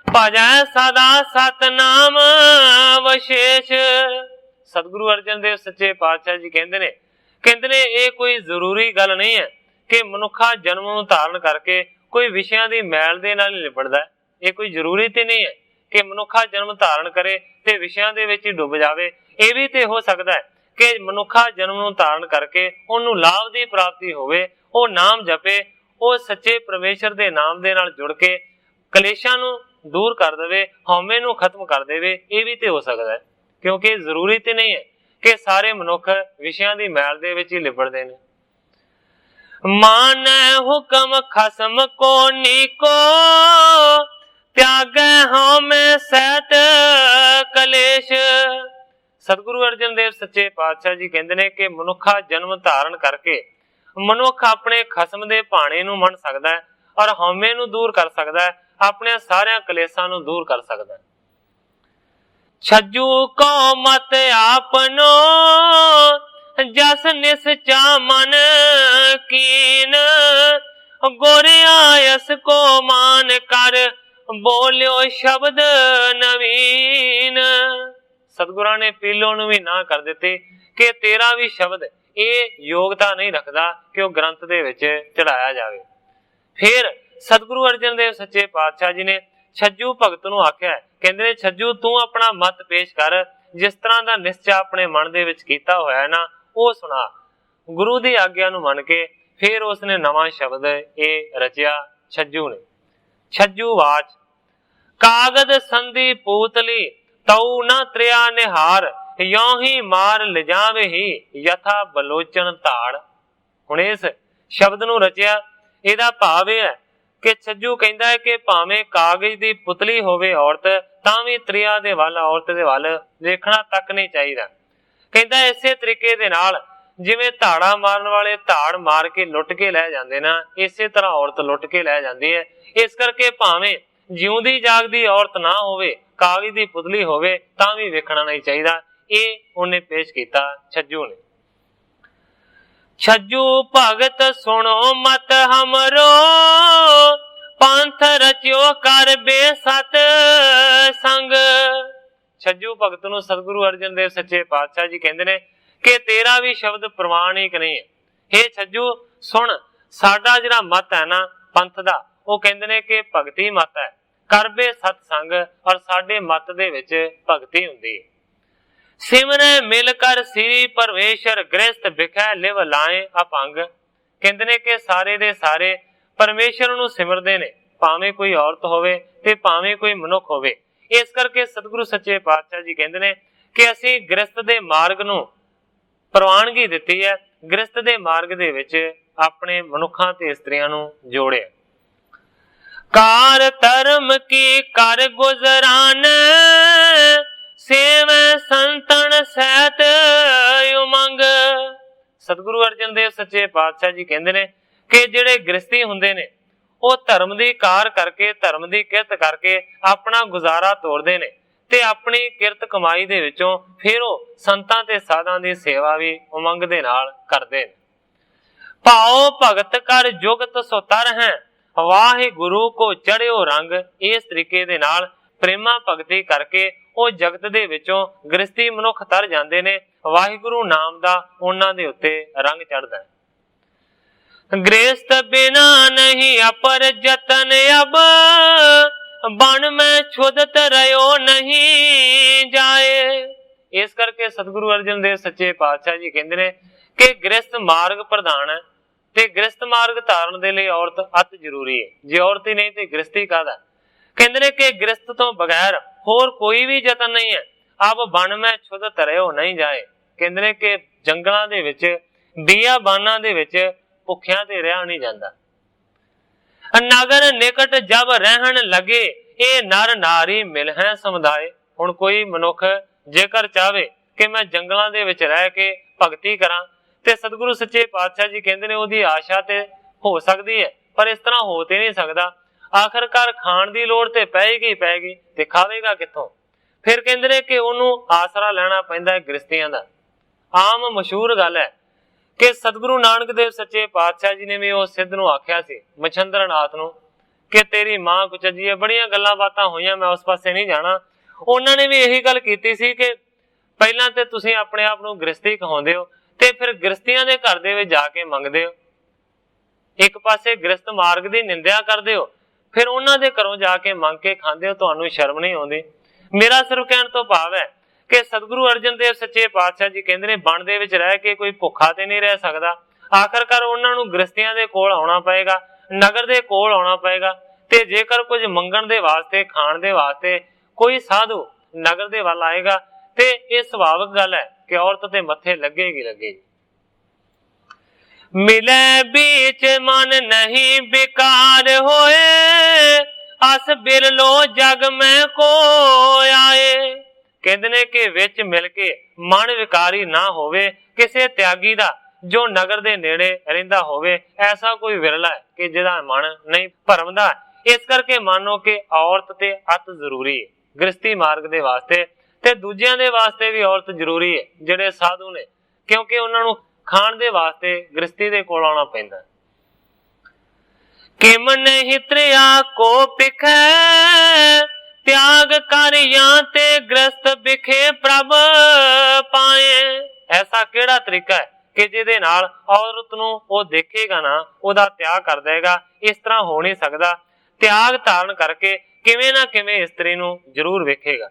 भजै सदा सतनाम विशेष। सतगुरु अर्जन देव सच्चे पातशाह जी कहंदे ने ये कोई जरूरी गल नहीं है कि मनुखा जन्म नूं धारण करके कोई विषयां दी मैल दे नाल लिपटदा है। ये कोई जरूरी ते नहीं है कि मनुखा जन्म धारण करे ते विषयां दे विच ही डुब जावे। ये भी ते हो सकदा है कि मनुखा जन्म नूं धारण करके उहनूं लाभ दी प्राप्ति होवे, ਉਹ नाम जपे, ਉਹ सच्चे परमेश्वर दे नाम दे नाल जुड़ के कलेशां नूं दूर कर देवे, हौमे नूं खत्म कर देवे। ये भी ते हो सकदा है, क्योंकि जरूरी ते नहीं है कि सारे मनुख विषयां दी मैल दे विच ही लिबड़दे ने। माने हुक्म खसम को नीको, त्यागे हौमे सैत कलेश। सतगुरु अर्जन देव सच्चे पातशाह जी कहंदे ने कि मनुखा जन्म धारण करके मनुख अपने खसम दे भाणे नूं मन सकदा है और हौमे नूं दूर कर सकदा है, अपने सारे कलेसां नूं दूर कर सकदा है। छज्जू को मत आपनो, जस निसचा मन कीन, गोरियायस को मान कर, बोलियो शब्द नवीन। सतगुरां ने पीलो नूं भी ना कर दित्ती कि तेरा भी शब्द ये योग्यता नहीं रखता कि वह ग्रंथ दे विच चढ़ाया जाए। फिर सतगुरु अर्जन देव सच्चे पातशाह जी ने छज्जू भगत नूं आख्या है, कहंदे ने छज्जू तू अपना मत पेश कर, जिस तरह का निश्चय अपने मन दे विच कीता होया है ना वो सुना। गुरु दी आग्या नूं मन के फिर उसने नवां शब्द ये रचिया छज्जू ने। छज्जू वाच कागद संधि पूतली, तऊ न त्रिया निहार, यों ही मार लिजावे ही यथा बलोचन धाड़। हुण इस शब्द नूं रचिया, इहदा भाव यह है कि छज्जू कहंदा है कि भावें कागज दी पुतली होवे औरत, तां भी त्रिया दे वल औरत दे वल देखना तक नहीं चाहिदा। कहंदा इसे तरीके दे नाल जिवें धाड़ा मारन वाले धाड़ मार के लुट के लै जांदे ना, इसे तरह औरत लुट के लै जांदी है। इस करके भावें जिउंदी जागदी औरत ना होवे, कागज दी पुतली होवे, तां भी वेखना नहीं चाहिदा। ये उन्हें पेश किया छज्जू ने। छज्जू भगत सुनो मत हमरो, पंथ रचियो कर बेसत संग। छज्जू भगत नूं सतगुरु अर्जन देव सच्चे पातशाह जी कहंदे ने कि तेरा भी शब्द प्रमाणिक नहीं है। हे छज्जू सुन, साडा जिहड़ा मत है ना पंथ दा, वो कहंदे ने कि भगती मत है, कर बे सतसंग, और साडे मत दे विच भगती हुंदी है। सिमरे मिलकर श्री परमेश्वर, गृहस्थ बिखै लिव लाए अपंग। कहंदे ने कि सारे दे सारे परमेश्वर नूं सिमरदे ने, भावें कोई औरत होवे ते भावें कोई मनुख होवे। इस करके सतगुरु सच्चे पातशाह जी कहंदे ने कि असीं गृहस्थ दे मार्ग नूं प्रवानगी दित्ती है, गृहस्थ दे मार्ग दे विच अपने मनुखां ते इस्त्रियां नूं जोड़िया। कार धर्म की कर गुजरान, सेव संतन सैत उमंग। सतगुरु अर्जन देव सच्चे पातशाह जी कहंदे ने कि जिहड़े गृहस्थी हुंदे ने ਉਹ धर्म ਦੀ ਕਾਰ करके धर्म ਦੀ किरत करके अपना गुजारा तोड़ते ने ते अपनी किरत कमाई दे विचों फिर ਉਹ संतां ते साधां दी सेवा भी उमंग दे नाल करदे ने। भाओ भगत कर जुगत सुतर है, वाहे गुरु को चढ़ियो रंग। इस तरीके दे नाल प्रेमा भगती करके ਉਹ जगत दे विचों गृहस्थी मनुख तर जांदे ने, वाहिगुरु नाम दा उन्हां दे उत्ते रंग चढ़दा है। गृहस्थ बिना नहीं अपर जतन, अब बन में छुदत रहो नहीं जाए। इस करके सतगुरु अर्जन देव सच्चे पातशाह जी कहंदे ने कि गृहस्थ मार्ग प्रधान है, ਤੇ ਗ੍ਰਸਤ ਮਾਰਗ ਧਾਰਨ ਦੇ ਲਈ ਔਰਤ ਅਤ ਜ਼ਰੂਰੀ ਹੈ। ਜੇ ਔਰਤ ਹੀ ਨਹੀਂ ਤੇ ਗ੍ਰਸਤੀ ਕਾਹਦਾ। ਕਹਿੰਦੇ ਨੇ ਕਿ ਗ੍ਰਸਤ ਤੋਂ ਬਗੈਰ ਹੋਰ ਕੋਈ ਵੀ ਯਤਨ ਨਹੀਂ ਹੈ। ਆਪ ਬਨ ਮੈਂ ਛੁਦ ਧਰਿਓ ਨਹੀਂ ਜਾਏ। ਕਹਿੰਦੇ ਨੇ ਕਿ ਜੰਗਲਾਂ ਦੇ ਵਿੱਚ, ਬੀਆਬਾਨਾਂ ਦੇ ਵਿੱਚ ਭੁੱਖਿਆਂ ਤੇ ਰਿਹਾ ਨਹੀਂ ਜਾਂਦਾ। ਨਗਰ ਨਿਕਟ ਜਬ ਰਹਿਣ ਲਗੇ ਇਹ ਨਰ ਨਾਰੀ ਮਿਲ ਹੈ ਸਮੁਦਾਏ। ਹੁਣ ਕੋਈ ਮਨੁੱਖ ਜੇਕਰ ਚਾਹਵੇ ਕਿ ਮੈਂ ਜੰਗਲਾਂ ਦੇ ਵਿੱਚ ਰਹਿ ਕੇ ਭਗਤੀ ਕਰਾਂ ਤੇ ਸਤਿਗੁਰੂ ਸੱਚੇ ਪਾਤਸ਼ਾਹ ਜੀ ਕਹਿੰਦੇ ਨੇ ਉਹਦੀ ਆਸ਼ਾ ਤੇ ਹੋ ਸਕਦੀ ਹੈ, ਪਰ ਇਸ ਤਰ੍ਹਾਂ ਹੋ ਤੇ ਨਹੀਂ ਸਕਦਾ। ਆਖਰਕਾਰ ਖਾਣ ਦੀ ਲੋੜ ਤੇ ਪਏਗੀ ਤੇ ਖਾਵੇਗਾ ਕਿੱਥੋਂ। ਫਿਰ ਕਹਿੰਦੇ ਨੇ ਕਿ ਉਹਨੂੰ ਆਸਰਾ ਲੈਣਾ ਪੈਂਦਾ ਹੈ ਗ੍ਰਸਤੀਆਂ ਦਾ। ਆਮ ਮਸ਼ਹੂਰ ਗੱਲ ਹੈ ਕਿ ਸਤਿਗੁਰੂ ਨਾਨਕ ਦੇਵ ਸੱਚੇ ਪਾਤਸ਼ਾਹ ਜੀ ਨੇ ਵੀ ਉਹ ਸਿੱਧ ਨੂੰ ਆਖਿਆ ਸੀ, ਮਛੰਦਰ ਨਾਥ ਨੂੰ, ਕਿ ਤੇਰੀ ਮਾਂ ਕੁਚਜੀ ਹੈ। ਬੜੀਆਂ ਗੱਲਾਂ ਬਾਤਾਂ ਹੋਈਆਂ, ਮੈਂ ਉਸ ਪਾਸੇ ਨਹੀਂ ਜਾਣਾ। ਉਹਨਾਂ ਨੇ ਵੀ ਇਹੀ ਗੱਲ ਕੀਤੀ ਸੀ ਕਿ ਪਹਿਲਾਂ ਤੇ ਤੁਸੀਂ ਆਪਣੇ ਆਪ ਨੂੰ ਗ੍ਰਸਤੀ ਕਹਾਉਂਦੇ ਹੋ ਤੇ ਫਿਰ ਗ੍ਰਸਤੀਆਂ ਦੇ ਘਰ ਦੇ ਵਿੱਚ ਜਾ ਕੇ ਮੰਗਦੇ ਹੋ। ਇੱਕ ਪਾਸੇ ਗ੍ਰਸਤ ਮਾਰਗ ਦੀ ਨਿੰਦਿਆ ਕਰਦੇ ਹੋ, ਫਿਰ ਉਹਨਾਂ ਦੇ ਘਰੋਂ ਜਾ ਕੇ ਮੰਗ ਕੇ ਖਾਂਦੇ ਹੋ। ਤੁਹਾਨੂੰ ਸ਼ਰਮ ਨਹੀਂ ਆਉਂਦੀ। ਮੇਰਾ ਸਿਰਫ ਕਹਿਣ ਤੋਂ ਭਾਵ ਹੈ ਕਿ ਸਤਿਗੁਰੂ ਅਰਜਨ ਦੇਵ ਸੱਚੇ ਪਾਤਸ਼ਾਹ ਜੀ ਕਹਿੰਦੇ ਨੇ ਬਣ ਦੇ ਵਿੱਚ ਰਹਿ ਕੇ ਕੋਈ ਭੁੱਖਾ ਤੇ ਨਹੀਂ ਰਹਿ ਸਕਦਾ। ਆਖਰਕਾਰ ਉਹਨਾਂ ਨੂੰ ਗ੍ਰਸਤੀਆਂ ਦੇ ਕੋਲ ਆਉਣਾ ਪਏਗਾ, ਨਗਰ ਦੇ ਕੋਲ ਆਉਣਾ ਪਏਗਾ। ਤੇ ਜੇਕਰ ਕੁਝ ਮੰਗਣ ਦੇ ਵਾਸਤੇ, ਖਾਣ ਦੇ ਵਾਸਤੇ ਕੋਈ ਸਾਧੂ ਨਗਰ ਦੇ ਵੱਲ ਆਏਗਾ ਤੇ ਇਹ ਸੁਭਾਵਿਕ ਗੱਲ ਹੈ ਕਿ ਔਰਤ ਦੇ ਮੱਥੇ ਲੱਗੇਗੀ। ਮਿਲੇ बीच मन नहीं बेकार होए अस बिरलो जग में को आए। ਕਹਿੰਦੇ ਨੇ ਕਿ ਵਿੱਚ ਮਿਲ ਕੇ ਮਨ ਵਿਕਾਰੀ ਨਾ ਹੋਵੇ ਕਿਸੇ ਤਿਆਗੀ ਦਾ ਜੋ ਨਗਰ ਦੇ ਨੇੜੇ ਰਹਿੰਦਾ ਹੋਵੇ। ਐਸਾ ਕੋਈ ਵਿਰਲਾ ਹੈ ਕਿ ਜਿਹਦਾ ਮਨ ਨਹੀਂ ਭਰਮਦਾ। ਇਸ ਕਰਕੇ ਮੰਨੋ ਕਿ ਔਰਤ ਤੇ ਅਤ ਜ਼ਰੂਰੀ ਹੈ ਗ੍ਰਸਤੀ ਮਾਰਗ ਦੇ ਵਾਸਤੇ, ਤੇ ਦੂਜਿਆਂ ਦੇ ਵਾਸਤੇ ਵੀ ਔਰਤ ਜ਼ਰੂਰੀ ਹੈ ਜਿਹੜੇ ਸਾਧੂ ਨੇ, ਕਿਉਂਕਿ ਉਹਨਾਂ ਨੂੰ ਖਾਣ ਦੇ ਵਾਸਤੇ ਗ੍ਰਸਤੀ ਦੇ ਕੋਲ ਆਉਣਾ ਪੈਂਦਾ। ਕਿਮ ਨਹੀਂ ਤ੍ਰਿਆ ਕੋ ਪਿਖੈ त्याग कर या ते ग्रस्त बिखे प्रभ पाए। ऐसा केड़ा तरीका है कि जिहदे नाल औरत नूं वो देखेगा ना ओदा त्याग कर देगा। इस तरह हो नहीं सकता। त्याग धारण करके किवें ना किवें इस्त्री नूं जरूर वेखेगा।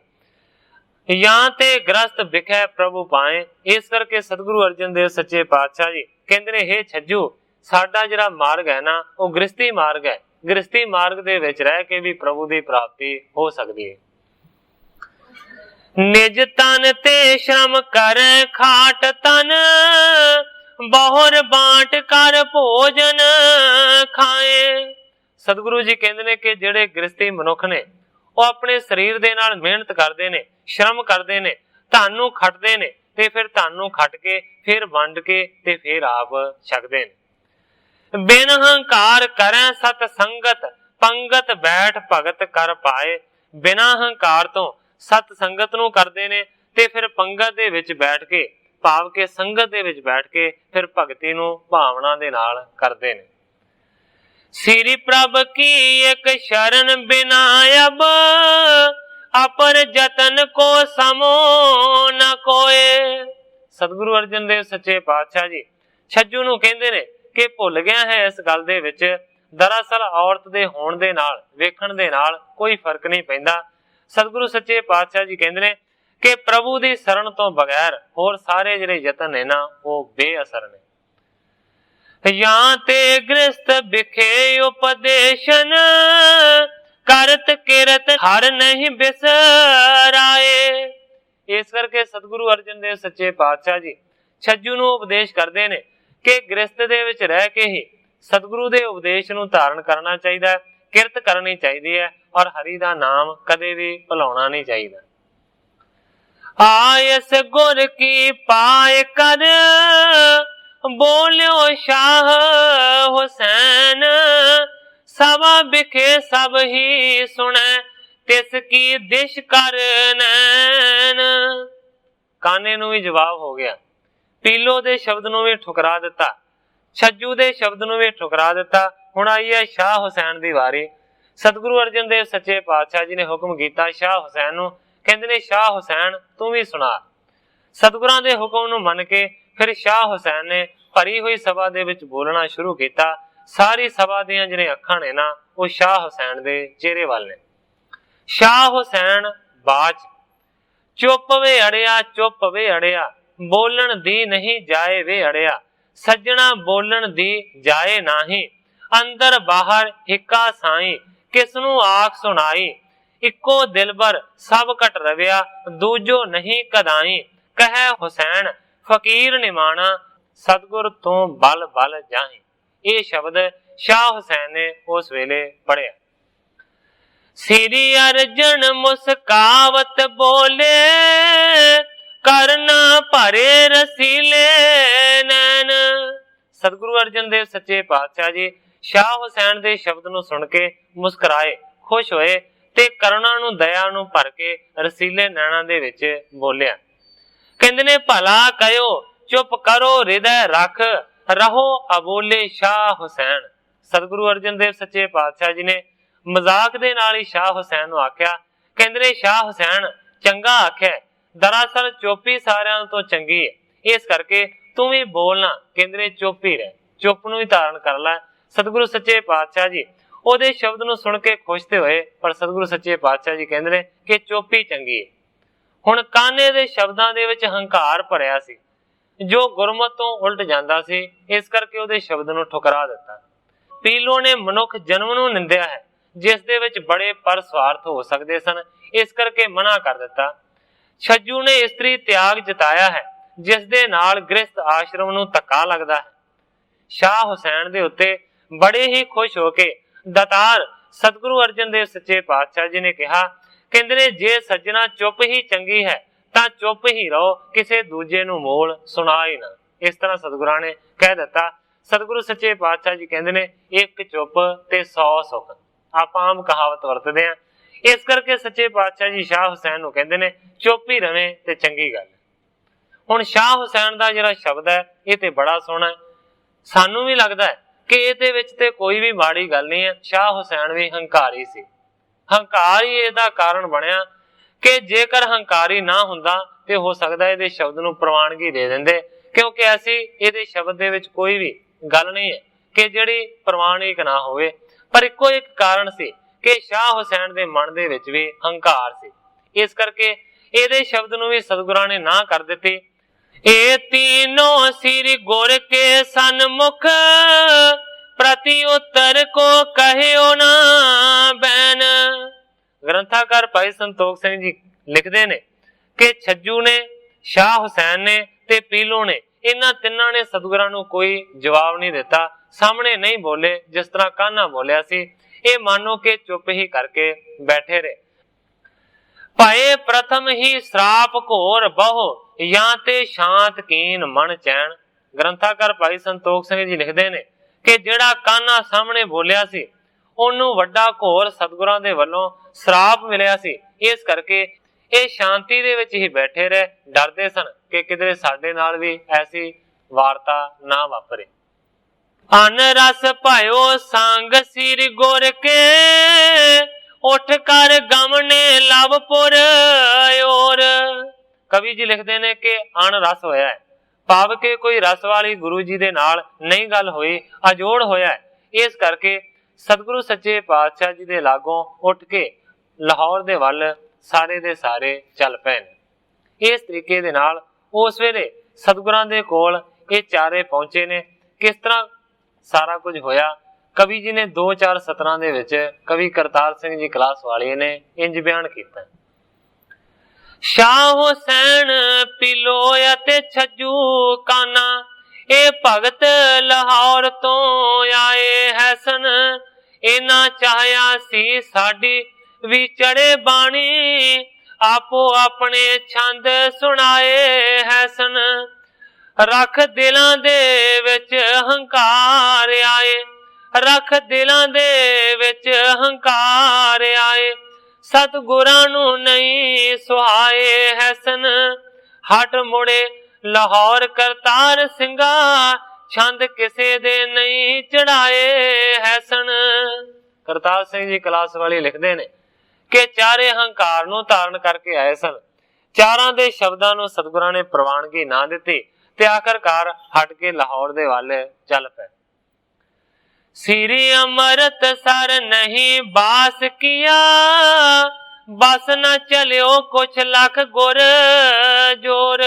या ते ग्रस्त बिखे प्रभु पाए। इस करके सतगुरु अर्जन देव सच्चे पातशाह जी कहंदे ने हे छज्जू साडा जिहड़ा मार्ग है ना वो गृहस्थी मार्ग है। गृहस्थी मार्ग दे विच रह के भी प्रभु की प्राप्ति हो सकती है। निज तन ते श्रम कर खाट तन बहुर बांट कर भोजन खाए। सतगुरु जी कहते हैं कि जेड़े गृहस्थी मनुख ने वो अपने शरीर दे नाल मेहनत करते ने, श्रम करते ने, धन नूं खटते ने ते फिर धन नूं खट के फिर वंड के ते फिर आप छकते ने। बिन हंकार करें सत संगत पंगत बैठ भगत कर पाए। बिना हंकार तो सत संगत नूं करदे ने ते फिर पंगत दे विच बैठ के भाव के संगत दे विच बैठ के फिर भगती नूं भावना दे नाल करदे ने। श्री प्रभ की एक शरण बिना अब अपर जतन को समो न कोए। सतगुरु अर्जन देव सच्चे पातशाह जी छज्जू नूं कहंदे ने कि भुल गया है इस गल दे विच दरअसल औरत दे होण दे नाल वेखण दे नाल कोई फर्क नहीं पैंदा। सतगुरु सच्चे पातशाह जी कहंदे ने कि प्रभु दी शरण तो बगैर होर सारे जिहड़े यतन है ना वो बेअसर ने। या ते गृहस्थ बिखे उपदेशन करत किरत हर नहीं बिसराए। इस करके सतगुरु अर्जन देव सच्चे पातशाह जी छज्जू नूं उपदेश करदे ने कि गृहस्थ दे विच रह के ही सतगुरु दे उपदेश नूं धारण करना चाहिए, किरत करनी चाहिए है और हरि दा नाम कदे भी भुलाउणा नहीं चाहिए। आयस गुर की पाए कर बोलियो शाह हुसैन सवा बिखे सब ही सुने तिसकी दिश कर नैन। काने नूं भी जवाब हो गया। पीलो दे शब्द नूं भी ठुकरा दिता, छज्जू दे शब्द नूं भी ठुकरा दिता। हुण आई है शाह हुसैन दी वारी। सतगुरु अर्जन देव सच्चे पातशाह जी ने हुक्म कीता शाह हुसैन नूं, कहंदे ने शाह हुसैन तू भी सुना। सतगुरां दे हुक्म नूं मन के फिर शाह हुसैन ने भरी हुई सभा दे विच बोलना शुरू कीता। सारी सभा दीआं जिहड़ियां अखां ने ना वो शाह हुसैन दे चेहरे वाल ने। शाह हुसैन बाच चुप वे अड़िया, चुप वे अड़िया, बोलन दी नहीं जाए वे अड़िया, सज्जणा बोलन दी जाए नाही। अंदर बाहर हिक्का साई, किसनू आख सुनाई। इक्को दिलबर सब कट रविया, दूजो नहीं कदाई। कहे हुसैन फकीर निमाना, सतगुर तो बल बल जाही। ये शब्द शाह हुसैन ने उस वेले पढ़िया। श्री अर्जन मुस्कावत बोले, करना भरे रसीले नैन। सतगुरु अर्जन देव सच्चे पातशाह जी शाह हुसैन दे शब्द नूं सुन के मुस्कुराए, खुश होए ते करुणा नूं दया नूं भर के रसीले नैना दे विच बोलिया। कहंदे ने भला कहो चुप करो हृदय रख, रहो अबोले शाह हुसैन। सतगुरु अर्जन देव सच्चे पातशाह जी ने मजाक दे नाल ही शाह हुसैन नूं आख्या। कहंदे ने शाह हुसैन चंगा आख्या, दरअसल चुप्पी सारियां तो चंगी है, इस करके तू भी बोलना। कहंदे ने चुप ही रह, चुप नूं ही धारण कर लै। सतगुरु सच्चे पातशाह जी ओदे शब्द नूं सुन के खुश ते होए, पर सतगुरु सच्चे पातशाह जी कहंदे ने कि चुप ही चंगी है। हुण काने दे शब्दां दे विच हंकार भरिया सी, जो गुरमत तो उल्ट जांदा सी, इस करके ओदे शब्द नूं ठुकरा दिता। पीलो ने मनुख जन्म नूं निंदिया है, जिस दे विच बड़े पर स्वार्थ हो सकदे सन, इस करके मना कर दिता। छज्जू ने इस्त्री त्याग जताया है, जिस दे नाल गृहस्थ आश्रम नूं धक्का लगदा है। शाह हुसैन दे उत्ते बड़े ही खुश होके दातार सतगुरु अर्जन देव सच्चे पातशाह जी ने कहा, कहंदे ने जे सज्जना चुप ही चंगी है तां चुप ही रहो, किसे दूजे नूं मोल सुना ही ना। इस तरह सतगुरां ने कह दिता। सतगुरु सच्चे पातशाह जी कहंदे ने एक चुप ते 100 सुख। आपां आम कहावत वरतदे आ, इस करके सच्चे पातशाह जी शाह हुसैन नूं कहंदे ने चुप ही रवे ते चंगी गल। हुण शाह हुसैन दा जिहड़ा शब्द है ये ते बड़ा सोहना है, सानू भी लगदा है कि ਇਹਦੇ ਵਿੱਚ ਤੇ ਕੋਈ ਵੀ ਮਾੜੀ ਗੱਲ ਨਹੀਂ ਹੈ। शाह हुसैन भी ਹੰਕਾਰੀ ਸੀ, ਹੰਕਾਰ ਹੀ ਇਹਦਾ ਕਾਰਨ ਬਣਿਆ ਕਿ ਜੇਕਰ ਹੰਕਾਰੀ ਨਾ ਹੁੰਦਾ ਤੇ ਹੋ ਸਕਦਾ ਇਹਦੇ ਸ਼ਬਦ ਨੂੰ ਪ੍ਰਵਾਨਗੀ ਦੇ ਦਿੰਦੇ, ਕਿਉਂਕਿ ਐਸੀ ਇਹਦੇ ਸ਼ਬਦ ਦੇ ਵਿੱਚ ਕੋਈ ਵੀ ਗੱਲ ਨਹੀਂ ਹੈ ਕਿ ਜਿਹੜੀ ਪ੍ਰਵਾਨਿਕ ਨਾ ਹੋਵੇ। ਪਰ ਇੱਕੋ ਇੱਕ ਕਾਰਨ ਸੀ ਕਿ शाह हुसैन ਦੇ ਮਨ ਦੇ ਵਿੱਚ ਵੀ ਹੰਕਾਰ ਸੀ, ਇਸ ਕਰਕੇ ਇਹਦੇ ਸ਼ਬਦ ਨੂੰ ਵੀ ਸਤਿਗੁਰਾਂ ਨੇ ਨਾ ਕਰ ਦਿੱਤੀ। ए तीनों सिर गुर के सन्मुख, प्रति उत्तर को कहियो ना बैन। ग्रंथाकार भाई संतोख सिंह जी लिखते ने कि छज्जू ने, शाह हुसैन ने ते पीलो ने, इन्हां तिन्हां ने सतगुरां नूं कोई जवाब नहीं दिता, सामने नहीं बोले जिस तरह कान्हा बोलिया सी। ये मानो कि चुप ही करके बैठे रहे। पाए प्रथम ही श्राप घोर बहु, या ते शांत कीन मन चैन। ग्रंथाकार भाई संतोख सिंह जी लिखते ने कि जिहड़ा कान्हा सामने बोलिया सी ओनू वड्डा घोर सतगुरां दे वल्लों श्राप मिलिया सी। इस करके ये शांति दे विच ही बैठे रहे, डरदे सन कि किधरे साडे नाल भी ऐसी वार्ता ना वापरे। अन रस पायो संग सिर गुर के, उठ कर गमने लवपुर ओर। कवि जी लिखते ने कि अन रस होया है, भाव के कोई रस वाली गुरु जी दे नाल नहीं गल होई, अजोड़ होया है। इस करके सतगुरु सच्चे पातशाह जी दे लागों उठ के लाहौर दे वल सारे दे सारे चल पए ने। इस तरीके दे नाल उस वेले सतगुरां दे कोल ये चारे पहुंचे ने। किस तरह सारा कुछ होया, कवि जी ने 2-4 सतरां दे विच कवि करतार सिंह जी कलास वाले ने इंज बयान कीता। शाह हुसैन पीलो ते छज्जू काना, ए भगत लाहौर तो आए है सन। इना चाहया सी साडी भी चढ़े बाणी, आपो अपने छंद सुनाए है सन। रख दिलां दे विच हंकार आए, रख दिलां दे विच हंकार आए। सतगुरां नूं नहीं सुहाए है सन, हट मुड़े लाहौर करतार सिंगा, छंद किसे दे नहीं चढ़ाए है सन। करतार सिंह जी कलास वाली लिखते ने कि चारे हंकार नूं धारण करके आए सन। चारां दे शब्दां नूं सतगुरां ने प्रवानगी ना दित्ती ते आखिरकार हट के लाहौर दे वाले चल पे। श्री अमृत सर नहीं बास किया, बस न चलियो कुछ लख गुर जोर।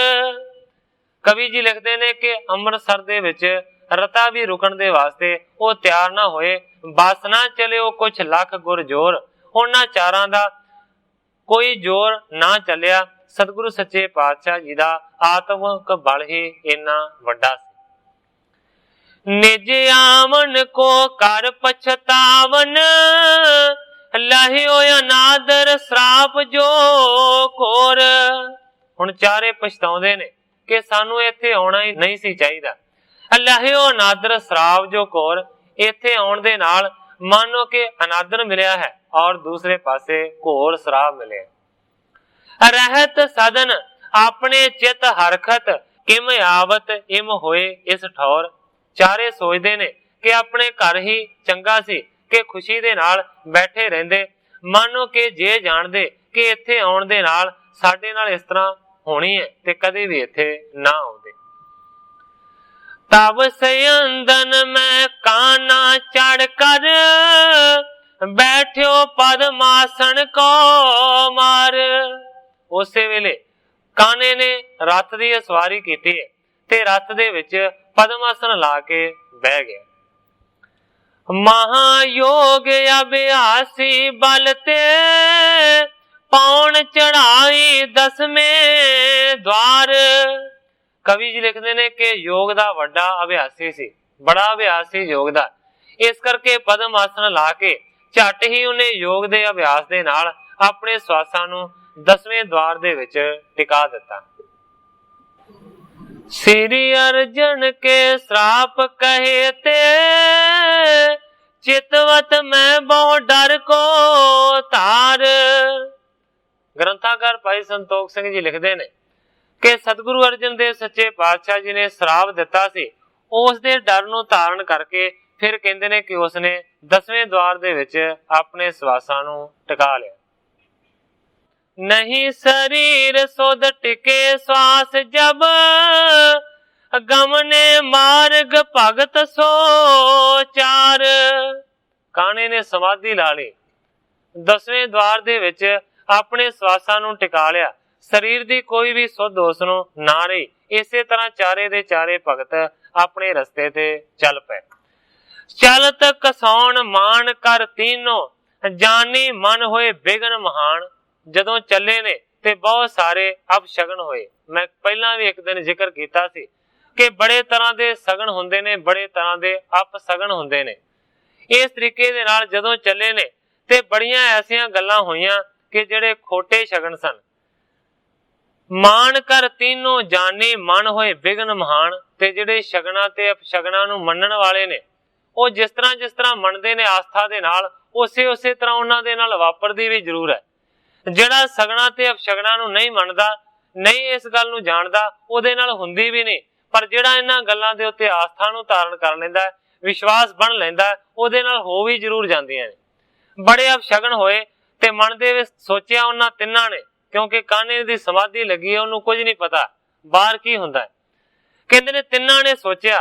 कवि जी लिखते ने कि अमृतसर दे विच रता भी रुकण दे वास्ते वो तैयार ना होए, बस ना चले वो कुछ लख गुर जोर, उन्हां चारां दा कोई जोर ना चलिया। सतगुरु सच्चे पातशाह जी दा आत्मक बल ही इन्ना वड्डा सी। निज आवन को कर पछतावन, लहियो अनादर श्राप जो कोर। हुण चारे पछताउंदे ने कि सानू इत्थे आउणा ही नहीं सी चाहीदा। लहियो अनादर श्राप जो कोर, इत्थे आउण दे नाल मानो कि अनादर मिलिया है और दूसरे पासे घोर श्राप मिले। रहत सदन अपने चित हरखत, किम आवत इम होए इस ठौर। चारे सोचदे ने कि अपने घर ही चंगा सी कि खुशी दे नाल बैठे रहंदे, मानो कि जे जाणदे कि इत्थे आउण दे नाल साडे नाल इस तरह होनी है ते कदे भी इत्थे ना आउंदे। तब सयंदन में काना चढ़ कर, बैठ्यो पद्मासन को मार। उस वेले काने ने रथ की सवारी की ते रथ दे विच पद्मासन ला के बह गया। महायोग अभ्यासी बलते, पौन चढ़ाई 10वें द्वार। कवि जी लिखते ने कि योग दा वड्डा अभ्यासी सी, बड़ा अभ्यास सी योग दा, इस करके पद्म आसन ला के झट ही उन्हें योग दे अभ्यास दे नाल अपने श्वासां नूं 10वें द्वार दे विच टिका दिता। श्री अर्जन के श्राप कहे ते, चितवत में बहु डर को तार। ग्रंथाकार भाई संतोख सिंह जी लिखते ने कि सतगुरु अर्जन देव सच्चे पातशाह जी ने श्राप दिता सी, उस दे डर नूं धारण करके फिर कहंदे ने कि उसने 10वें द्वार दे विच अपने श्वासां नूं टिका लिया। नहीं शरीर सुध टिके श्वास जब, गमने मार्ग भगत सो चार। काने ने समाधि ला ली, 10वें द्वार दे विच अपने श्वासां नूं टिका लिया, शरीर दी कोई भी सुध उस नूं ना रही। इसे तरह चारे दे चारे भगत अपने रस्ते ते चल पे। चलत कसौण मान कर तीनों, जानी मन होए बिघन महान। जदों चले ने ते बहुत सारे अपशगन होए। मैं पहला भी एक दिन जिक्र कीता सी कि बड़े तरह दे सगन हुंदे ने, बड़े तरह दे अपसगन हुंदे ने। इस तरीके दे नाल जदों चले ने ते बड़ियां ऐसियां गल्लां होईयां कि जेड़े खोटे शगन सन। मान कर तीनों जानी मन होए बिघन महान, ते जेड़े शगना ते अपशगना नूं मनण वाले ने, ਉਹ जिस तरह मनते ने आस्था दे नाल, उसे तरह उन्हां दे नाल वापरदी भी जरूर है। जिहड़ा सगना ते अपशगना नूं नहीं मनदा, नहीं इस गल नूं जाणदा, ਉਹਦੇ नाल हुंदी भी नहीं। पर जिहड़ा इन्हां गल्लां दे उत्ते आस्था नूं धारण कर लैंदा है, विश्वास बन लैंदा है, ਉਹਦੇ नाल हो भी जरूर जांदियां ने। बड़े अपशगन होए ते मन दे विच सोचिया उन्हां तिन्हां ने, क्योंकि काने दी समाधि लगी है, ਉਹਨੂੰ कुछ नहीं पता बाहर की हुंदा है। कहंदे ने तिन्हां ने सोचिया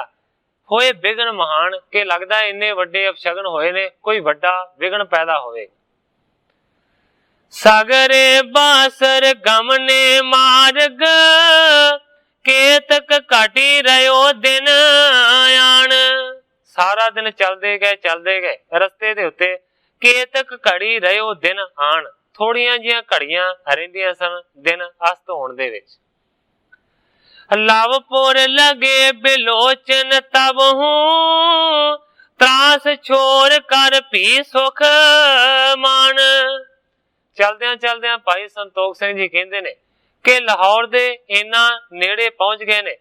होए विघन महान, के लगदा इन्ने वड्डे अपशगन होए ने, कोई वड्डा विघन पैदा होवे। सागरे बासर गमने मार्ग, केतक घटी रहो दिन आन। सारा दिन चलते गए रस्ते दे उत्ते, केतक घड़ी रहो दिन आन। थोड़ियां जिहियां घड़ियां रहिंदियां सन दिन अस्त होण दे विच। लवपुर लगे बिलोचन तब हूं, त्रास छोड़ कर भी सुख मान। चलदियां भाई संतोख सिंह जी कहंदे ने कि लाहौर दे इन्ना नेड़े पहुंच गए ने,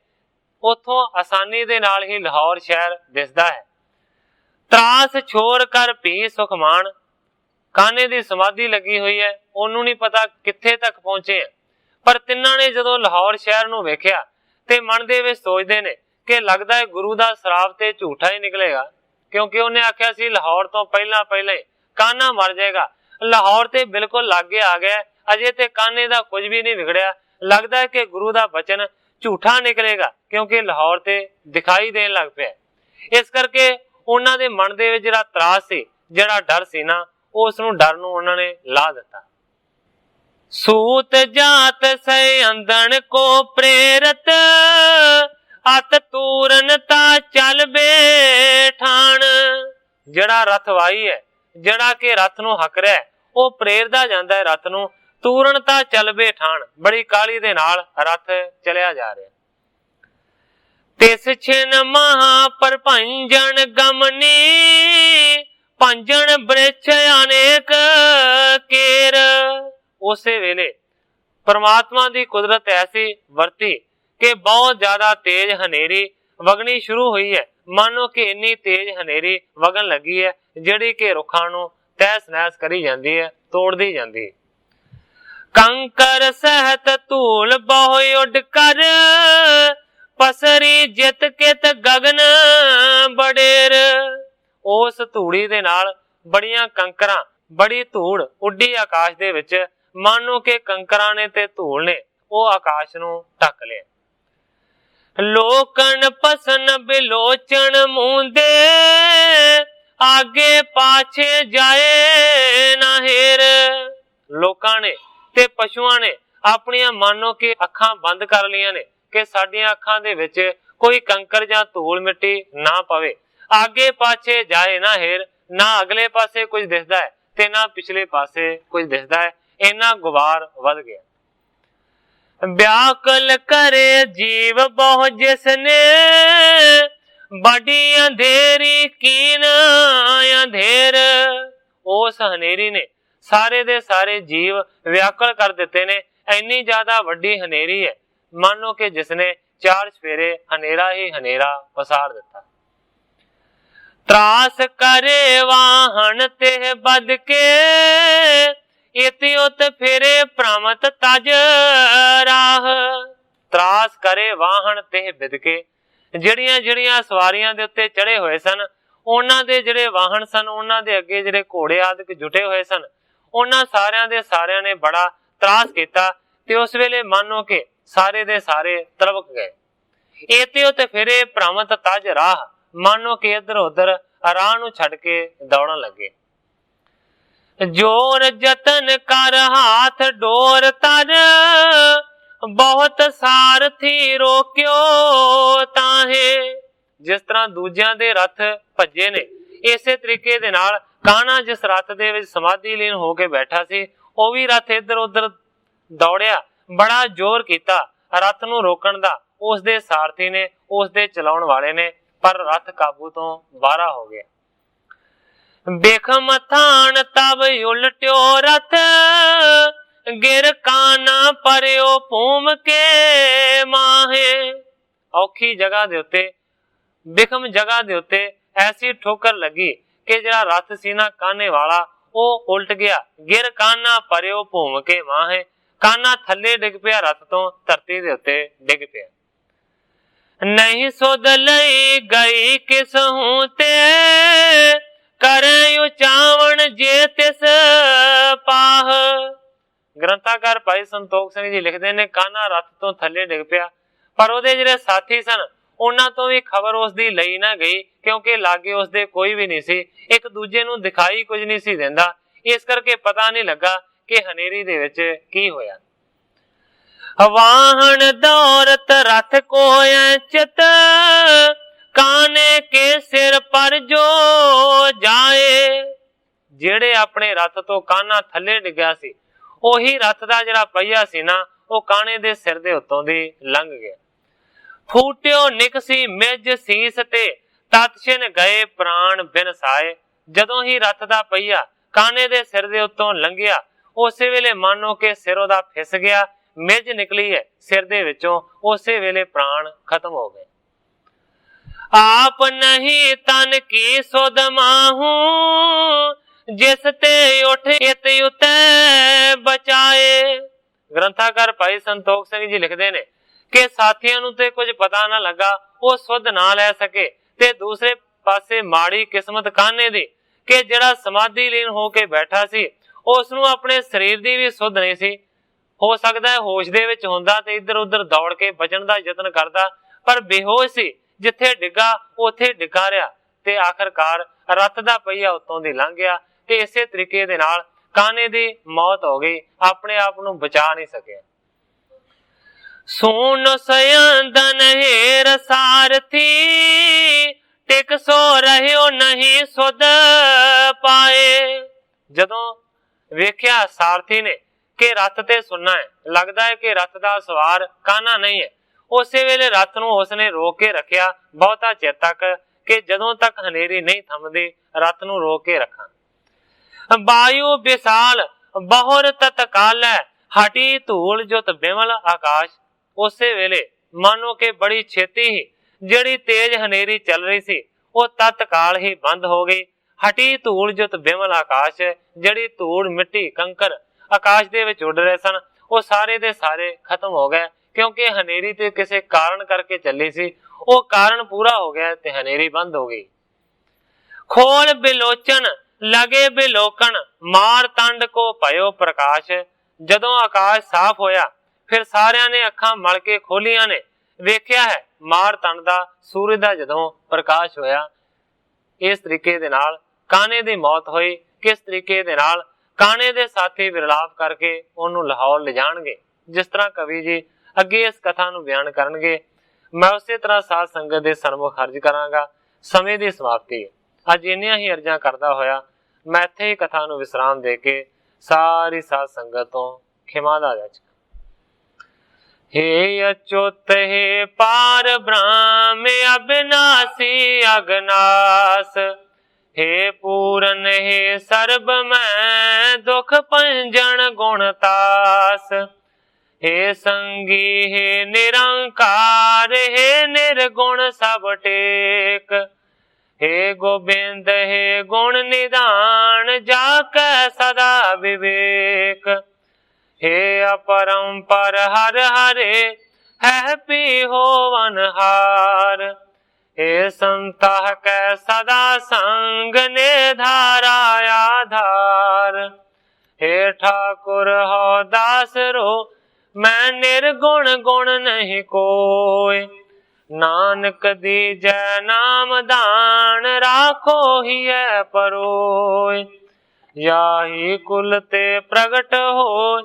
उथों आसानी दे नाल ही लाहौर शहर दिसदा है। त्रास छोड़ कर भी सुख मान। काने दी समाधि लगी हुई है, ओनू नहीं पता कित्थे तक पहुंचे हैं। पर तिन्हां ने जदों लाहौर शहर नूं वेखिया ते मन दे विच सोचदे ने कि लगदा है गुरु दा श्राप ते झूठा ही निकलेगा, क्योंकि उन्हें आख्या सी लाहौर तो पहला काना मर जाएगा। लाहौर ते बिल्कुल लागे आ गया, अजे ते काने दा कुछ भी नहीं बिगड़िया। लगदा है कि गुरु दा वचन झूठा निकलेगा, क्योंकि लाहौर ते दिखाई देन लग पिया। इस करके उन्हां दे मन दे विच जिहड़ा त्रास सी, जिहड़ा डर सी ना, उस नूं डर नूं उन्हां ने ला दिता। सूत जात से अंधन को प्रेरत अत तूरन ता चल बेठान। ਜਿਹੜਾ ਰਥ ਵਾਹੀ ਹੈ, ਜਿਹੜਾ ਕਿ ਰਥ ਨੂੰ ਹੱਕ ਰਿਹਾ, ਉਹ ਪ੍ਰੇਰਦਾ ਜਾਂਦਾ ਹੈ ਰਥ ਨੂੰ। ਤੂਰਨ ਤਾਂ ਚਲਬੇ ਠਾਣ, ਬੜੀ ਕਾਹਲੀ ਦੇ ਨਾਲ ਰਥ ਚਲਿਆ ਜਾ ਰਿਹਾ। ਤਿਸ ਛਿਨ ਮਹਾ ਪਰਭੰਜਨ ਗਮਨੀ ਭੰਜਨ ਬ੍ਰਿਛ ਅਨੇਕ ਕੇਰ। ਉਸੇ ਵੇਲੇ परमात्मा की कुदरत ऐसी वरती कि बहुत ज्यादा तेज हनेरी वगनी शुरू हुई है। मानो कि इन्नी तेज हनेरी वगन लगी है जिहड़ी कि रुखां नूं तहस नहस करी जाती है, तोड़दी जाती है। कंकर सहत धूल बहु उड कर पसरी जित कित गगन बडेर। उस धूड़ी दे नाल बड़ियां कंकरां, बड़ी धूड़ उड्डी आकाश दे विच। मानो कि कंकरां ने ते धूल ने ਉਹ ਆਕਾਸ਼ ਨੂੰ ਢੱਕ ਲਿਆ। ਲੋਕਨ ਪਸਨ ਬਿਲੋਚਨ ਮੂੰਦੇ ਆਗੇ ਪਾਛੇ ਜਾਏ ਨਾ ਹੇਰ। ਲੋਕਾਂ ਨੇ ਤੇ ਪਸ਼ੂਆਂ ਨੇ ਆਪਣੀਆਂ ਮਾਨੋ ਕਿ ਅੱਖਾਂ ਬੰਦ ਕਰ ਲਈਆਂ ਨੇ ਕਿ ਸਾਡੀਆਂ ਅੱਖਾਂ ਦੇ ਵਿੱਚ ਕੋਈ ਕੰਕਰ ਜਾਂ ਧੂਲ ਮਿੱਟੀ ਨਾ ਪਵੇ। ਆਗੇ ਪਾਛੇ ਜਾਏ ਨਾ ਹੇਰ, ਨਾ ਅਗਲੇ ਪਾਸੇ ਕੁਝ ਦਿਸਦਾ ਹੈ ਤੇ ਨਾ ਪਿਛਲੇ ਪਾਸੇ ਕੁਝ ਦਿਸਦਾ ਹੈ। इन्ना गुबार वध गया। व्याकुल करे जीव बहु जिसने बड़ी अंधेरी कीन अंधेर। उस हनेरी ने सारे दे सारे जीव व्याकुल कर दिते ने। इन्नी ज्यादा वड्डी हनेरी है, मानो कि जिसने चार सफेरे हनेरा ही हनेरा पसार दिता। त्रास करे वाहन ते बद के इति उत फिरे भ्रमत तज राह। त्रास करे वाहन ते बिदके, ਜਿਹੜੀਆਂ ਜਿਹੜੀਆਂ ਸਵਾਰੀਆਂ ਦੇ ਉੱਤੇ ਚੜੇ ਹੋਏ ਸਨ, ਉਹਨਾਂ ਦੇ ਜਿਹੜੇ ਵਾਹਨ ਸਨ, ਉਹਨਾਂ ਦੇ ਅੱਗੇ ਜਿਹੜੇ ਘੋੜੇ ਆਦਿਕ ਜੁਟੇ ਹੋਏ ਸਨ, ਉਹਨਾਂ ਸਾਰਿਆਂ ਦੇ ਸਾਰਿਆਂ ਨੇ ਬੜਾ ਤਰਾਸ ਕੀਤਾ ਤੇ ਉਸ ਵੇਲੇ ਮੰਨੋ ਕਿ ਸਾਰੇ ਦੇ ਸਾਰੇ ਤਲਵਕ ਗਏ। ਇਤੇ ਉਤੇ ਫਿਰੇ ਭ੍ਰਮਤ ਤਜ ਰਾਹ, ਮੰਨੋ ਕਿ ਇੱਧਰ ਉੱਧਰ ਰਾਹ ਨੂੰ ਛੱਡ ਕੇ ਦੌੜਨ ਲੱਗੇ। जोर जतन कर हाथ डोर तर बहुत सारथी रोक्यो ताहे। जिस तरह दूजियां दे रथ भज्जे ने, इसे तरीके दे नाल कान्हा जिस रथ दे विच समाधि लीन हो के बैठा सी, ਉਹ भी रथ इधर उधर दौड़िया, बड़ा जोर किया रथ नूं रोकण दा उस दे सारथी ने, उस दे चलाउण वाले ने, पर रथ काबू तो बाहर हो गया। बेखम थान तब उलट्यो रथ गिर काना परयो भूम के माहे। औखी जगह दे उत्ते, बिखम जगह दे उत्ते ऐसी ठोकर लगी कि जिहड़ा रथ सी ना काने वाला ਉਹ उलट गया। गिर काना परयो भूम के माहे, काना थल्ले डिग पिया रथ तो, धरती दे उत्ते डिग पिया। नहीं सुध लई गई किस हूं ते करे उचावण जे तिस पाह। ग्रंथाकार भाई संतोख सिंह जी लिखते ने, कान्हा रथ तो थले डिग पिया, पर ਉਹਦੇ ਜਿਹੜੇ ਸਾਥੀ ਸਨ ਉਹਨਾਂ ਤੋਂ ਵੀ ਖਬਰ ਉਸਦੀ ਲਈ ਨਾ ਗਈ, ਕਿਉਂਕਿ ਲਾਗੇ ਉਸਦੇ ਕੋਈ ਵੀ ਨਹੀਂ ਸੀ। ਇੱਕ ਦੂਜੇ ਨੂੰ ਦਿਖਾਈ ਕੁਝ ਨਹੀਂ ਸੀ ਦਿੰਦਾ, ਇਸ ਕਰਕੇ ਪਤਾ ਨਹੀਂ ਲੱਗਾ ਕਿ ਹਨੇਰੀ ਦੇ ਵਿੱਚ ਕੀ ਹੋਇਆ। ਵਾਹਣ ਦੌਰਤ ਰਥ ਕੋਇ ਚਿਤ ਕਾਨੇ ਕੇ ਸਿਰ ਪਰ ਜੋ ਜਾਏ। ਜਿਹੜੇ ਆਪਣੇ ਰਥ ਤੋਂ ਕਾन्हा ਥੱਲੇ ਡਿੱਗਿਆ ਸੀ, ਉਹੀ ਰਥ ਦਾ ਜਿਹੜਾ ਪਹੀਆ ਸੀ ਨਾ, ਉਹ ਕਾਣੇ ਦੇ ਸਿਰ ਦੇ ਉੱਤੋਂ ਦੀ ਲੰਘ ਗਿਆ। ਫੂਟਿਓ ਨਿਕਸੀ ਮਿਜ ਸੀਸ ਤੇ ਤਤਛਿਨ ਗਏ ਪ੍ਰਾਣ ਬਿਨ ਸਾਏ। ਜਦੋਂ ਹੀ ਰਥ ਦਾ ਪਹੀਆ ਕਾਨੇ ਦੇ ਸਿਰ ਦੇ ਉੱਤੋਂ ਲੰਘਿਆ, ਉਸੇ ਵੇਲੇ ਮਾਨੋ ਕਿ ਸਿਰ ਉਹਦਾ ਫਿਸ ਗਿਆ, ਮਿਜ ਨਿਕਲੀ ਹੈ ਸਿਰ ਦੇ ਵਿੱਚੋਂ, ਉਸੇ ਵੇਲੇ ਪ੍ਰਾਣ ਖਤਮ ਹੋ ਗਏ। आप नहीं तन की सुध माहू जिस ते उठ इत उते बचाए। ग्रंथाकार भाई संतोख सिंह जी लिखते ने कि साथियों नूं ते कुछ पता ना लगा, वो सुध ना लै सके, ते दूसरे पासे माड़ी किस्मत कान्हे दी कि जिहड़ा समाधि लीन हो के बैठा सी, उस नूं अपने शरीर दी भी सुध नहीं सी। हो सकदा है होश दे विच हुंदा ते इधर उधर दौड़ के बचण दा यतन करदा, पर बेहोश सी, जिथे डिगा उथे डिगा रहा ते आखिरकार रथ दा पहिया उत्तों दी लंघ गया। ते इसे तरीके दे नाल काने दी मौत हो गई, अपने आप नू बचा नहीं सके। सुन सयंदन हेर सारथी, टिक सो रहियो नहीं सुध पाए। जदों वेख्या सारथी ने कि रथ ते सुनना है, लगता है कि रथ दा सवार कान्हा नहीं है, उस वेले रथ नू उसने रोक के रखिया बहुता चिर तक कि जदों तक हनेरी नहीं थमदी रथ नू रोक के रखा। वायु विशाल बहुर तत्काल हटी धूल जुत बिमल आकाश। उस वेले मानो के बड़ी छेती ही जड़ी तेज हनेरी चल रही सी वो तत्काल ही बंद हो गई। हटी धूल जुत बिमल आकाश, जड़ी धूल मिट्टी कंकर आकाश दे विच उड़ रहे सन वो सारे दे सारे खत्म हो गए, क्योंकि हनेरी ते किसी कारण करके चली सी, वो कारण पूरा हो गया ते हनेरी बंद हो गई। खोल बिलोचन लगे बिलोकन, मार तंड को पयो प्रकाश। जदों आकाश साफ होया फिर सारियां ने अखां मल के खोलियां ने, वेख्या है मार तंड दा सूरज दा जदों प्रकाश होया। इस तरीके दे नाल काने दी मौत हुई। किस तरीके दे नाल काने दे साथी विरलाप करके उन्होंने लाहौर ले जाणगे, जिस तरह कवि जी अगे इस कथा नूं बयान करनगे, मैं उसे तरह साध संगत दे सन्मुख अर्ज करांगा। समय दी समाप्ति है। अज इन्नियां ही अर्जां करदा होया मैं इत्थे ही कथा नूं विश्राम दे के सारी साध संगत तो खिमा दा याचक। हे अच्युत हे पार ब्रह्म अविनाशी अगनास, हे पूरन हे सर्ब मैं दुख पंजन गुणतास। हे संगी हे निरंकार, हे निर्गुण सब टेक। हे गोबिंद हे गुण निदान, जाकै सदा विवेक। हे अपरंपर हर हरे, है पी होवन हार। हे संता कै सदा संग, ने धारा आधार। हे ठाकुर हो दास रो, मैं निर्गुण गुण नहीं कोय। नानक दीजै नाम दान, राखो ही है परोय। याही कुल ते प्रगट हो,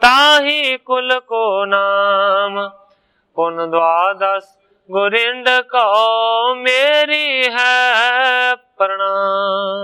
ताही कुल को नाम। पुन द्वादश गोरिंद को मेरी है प्रणाम।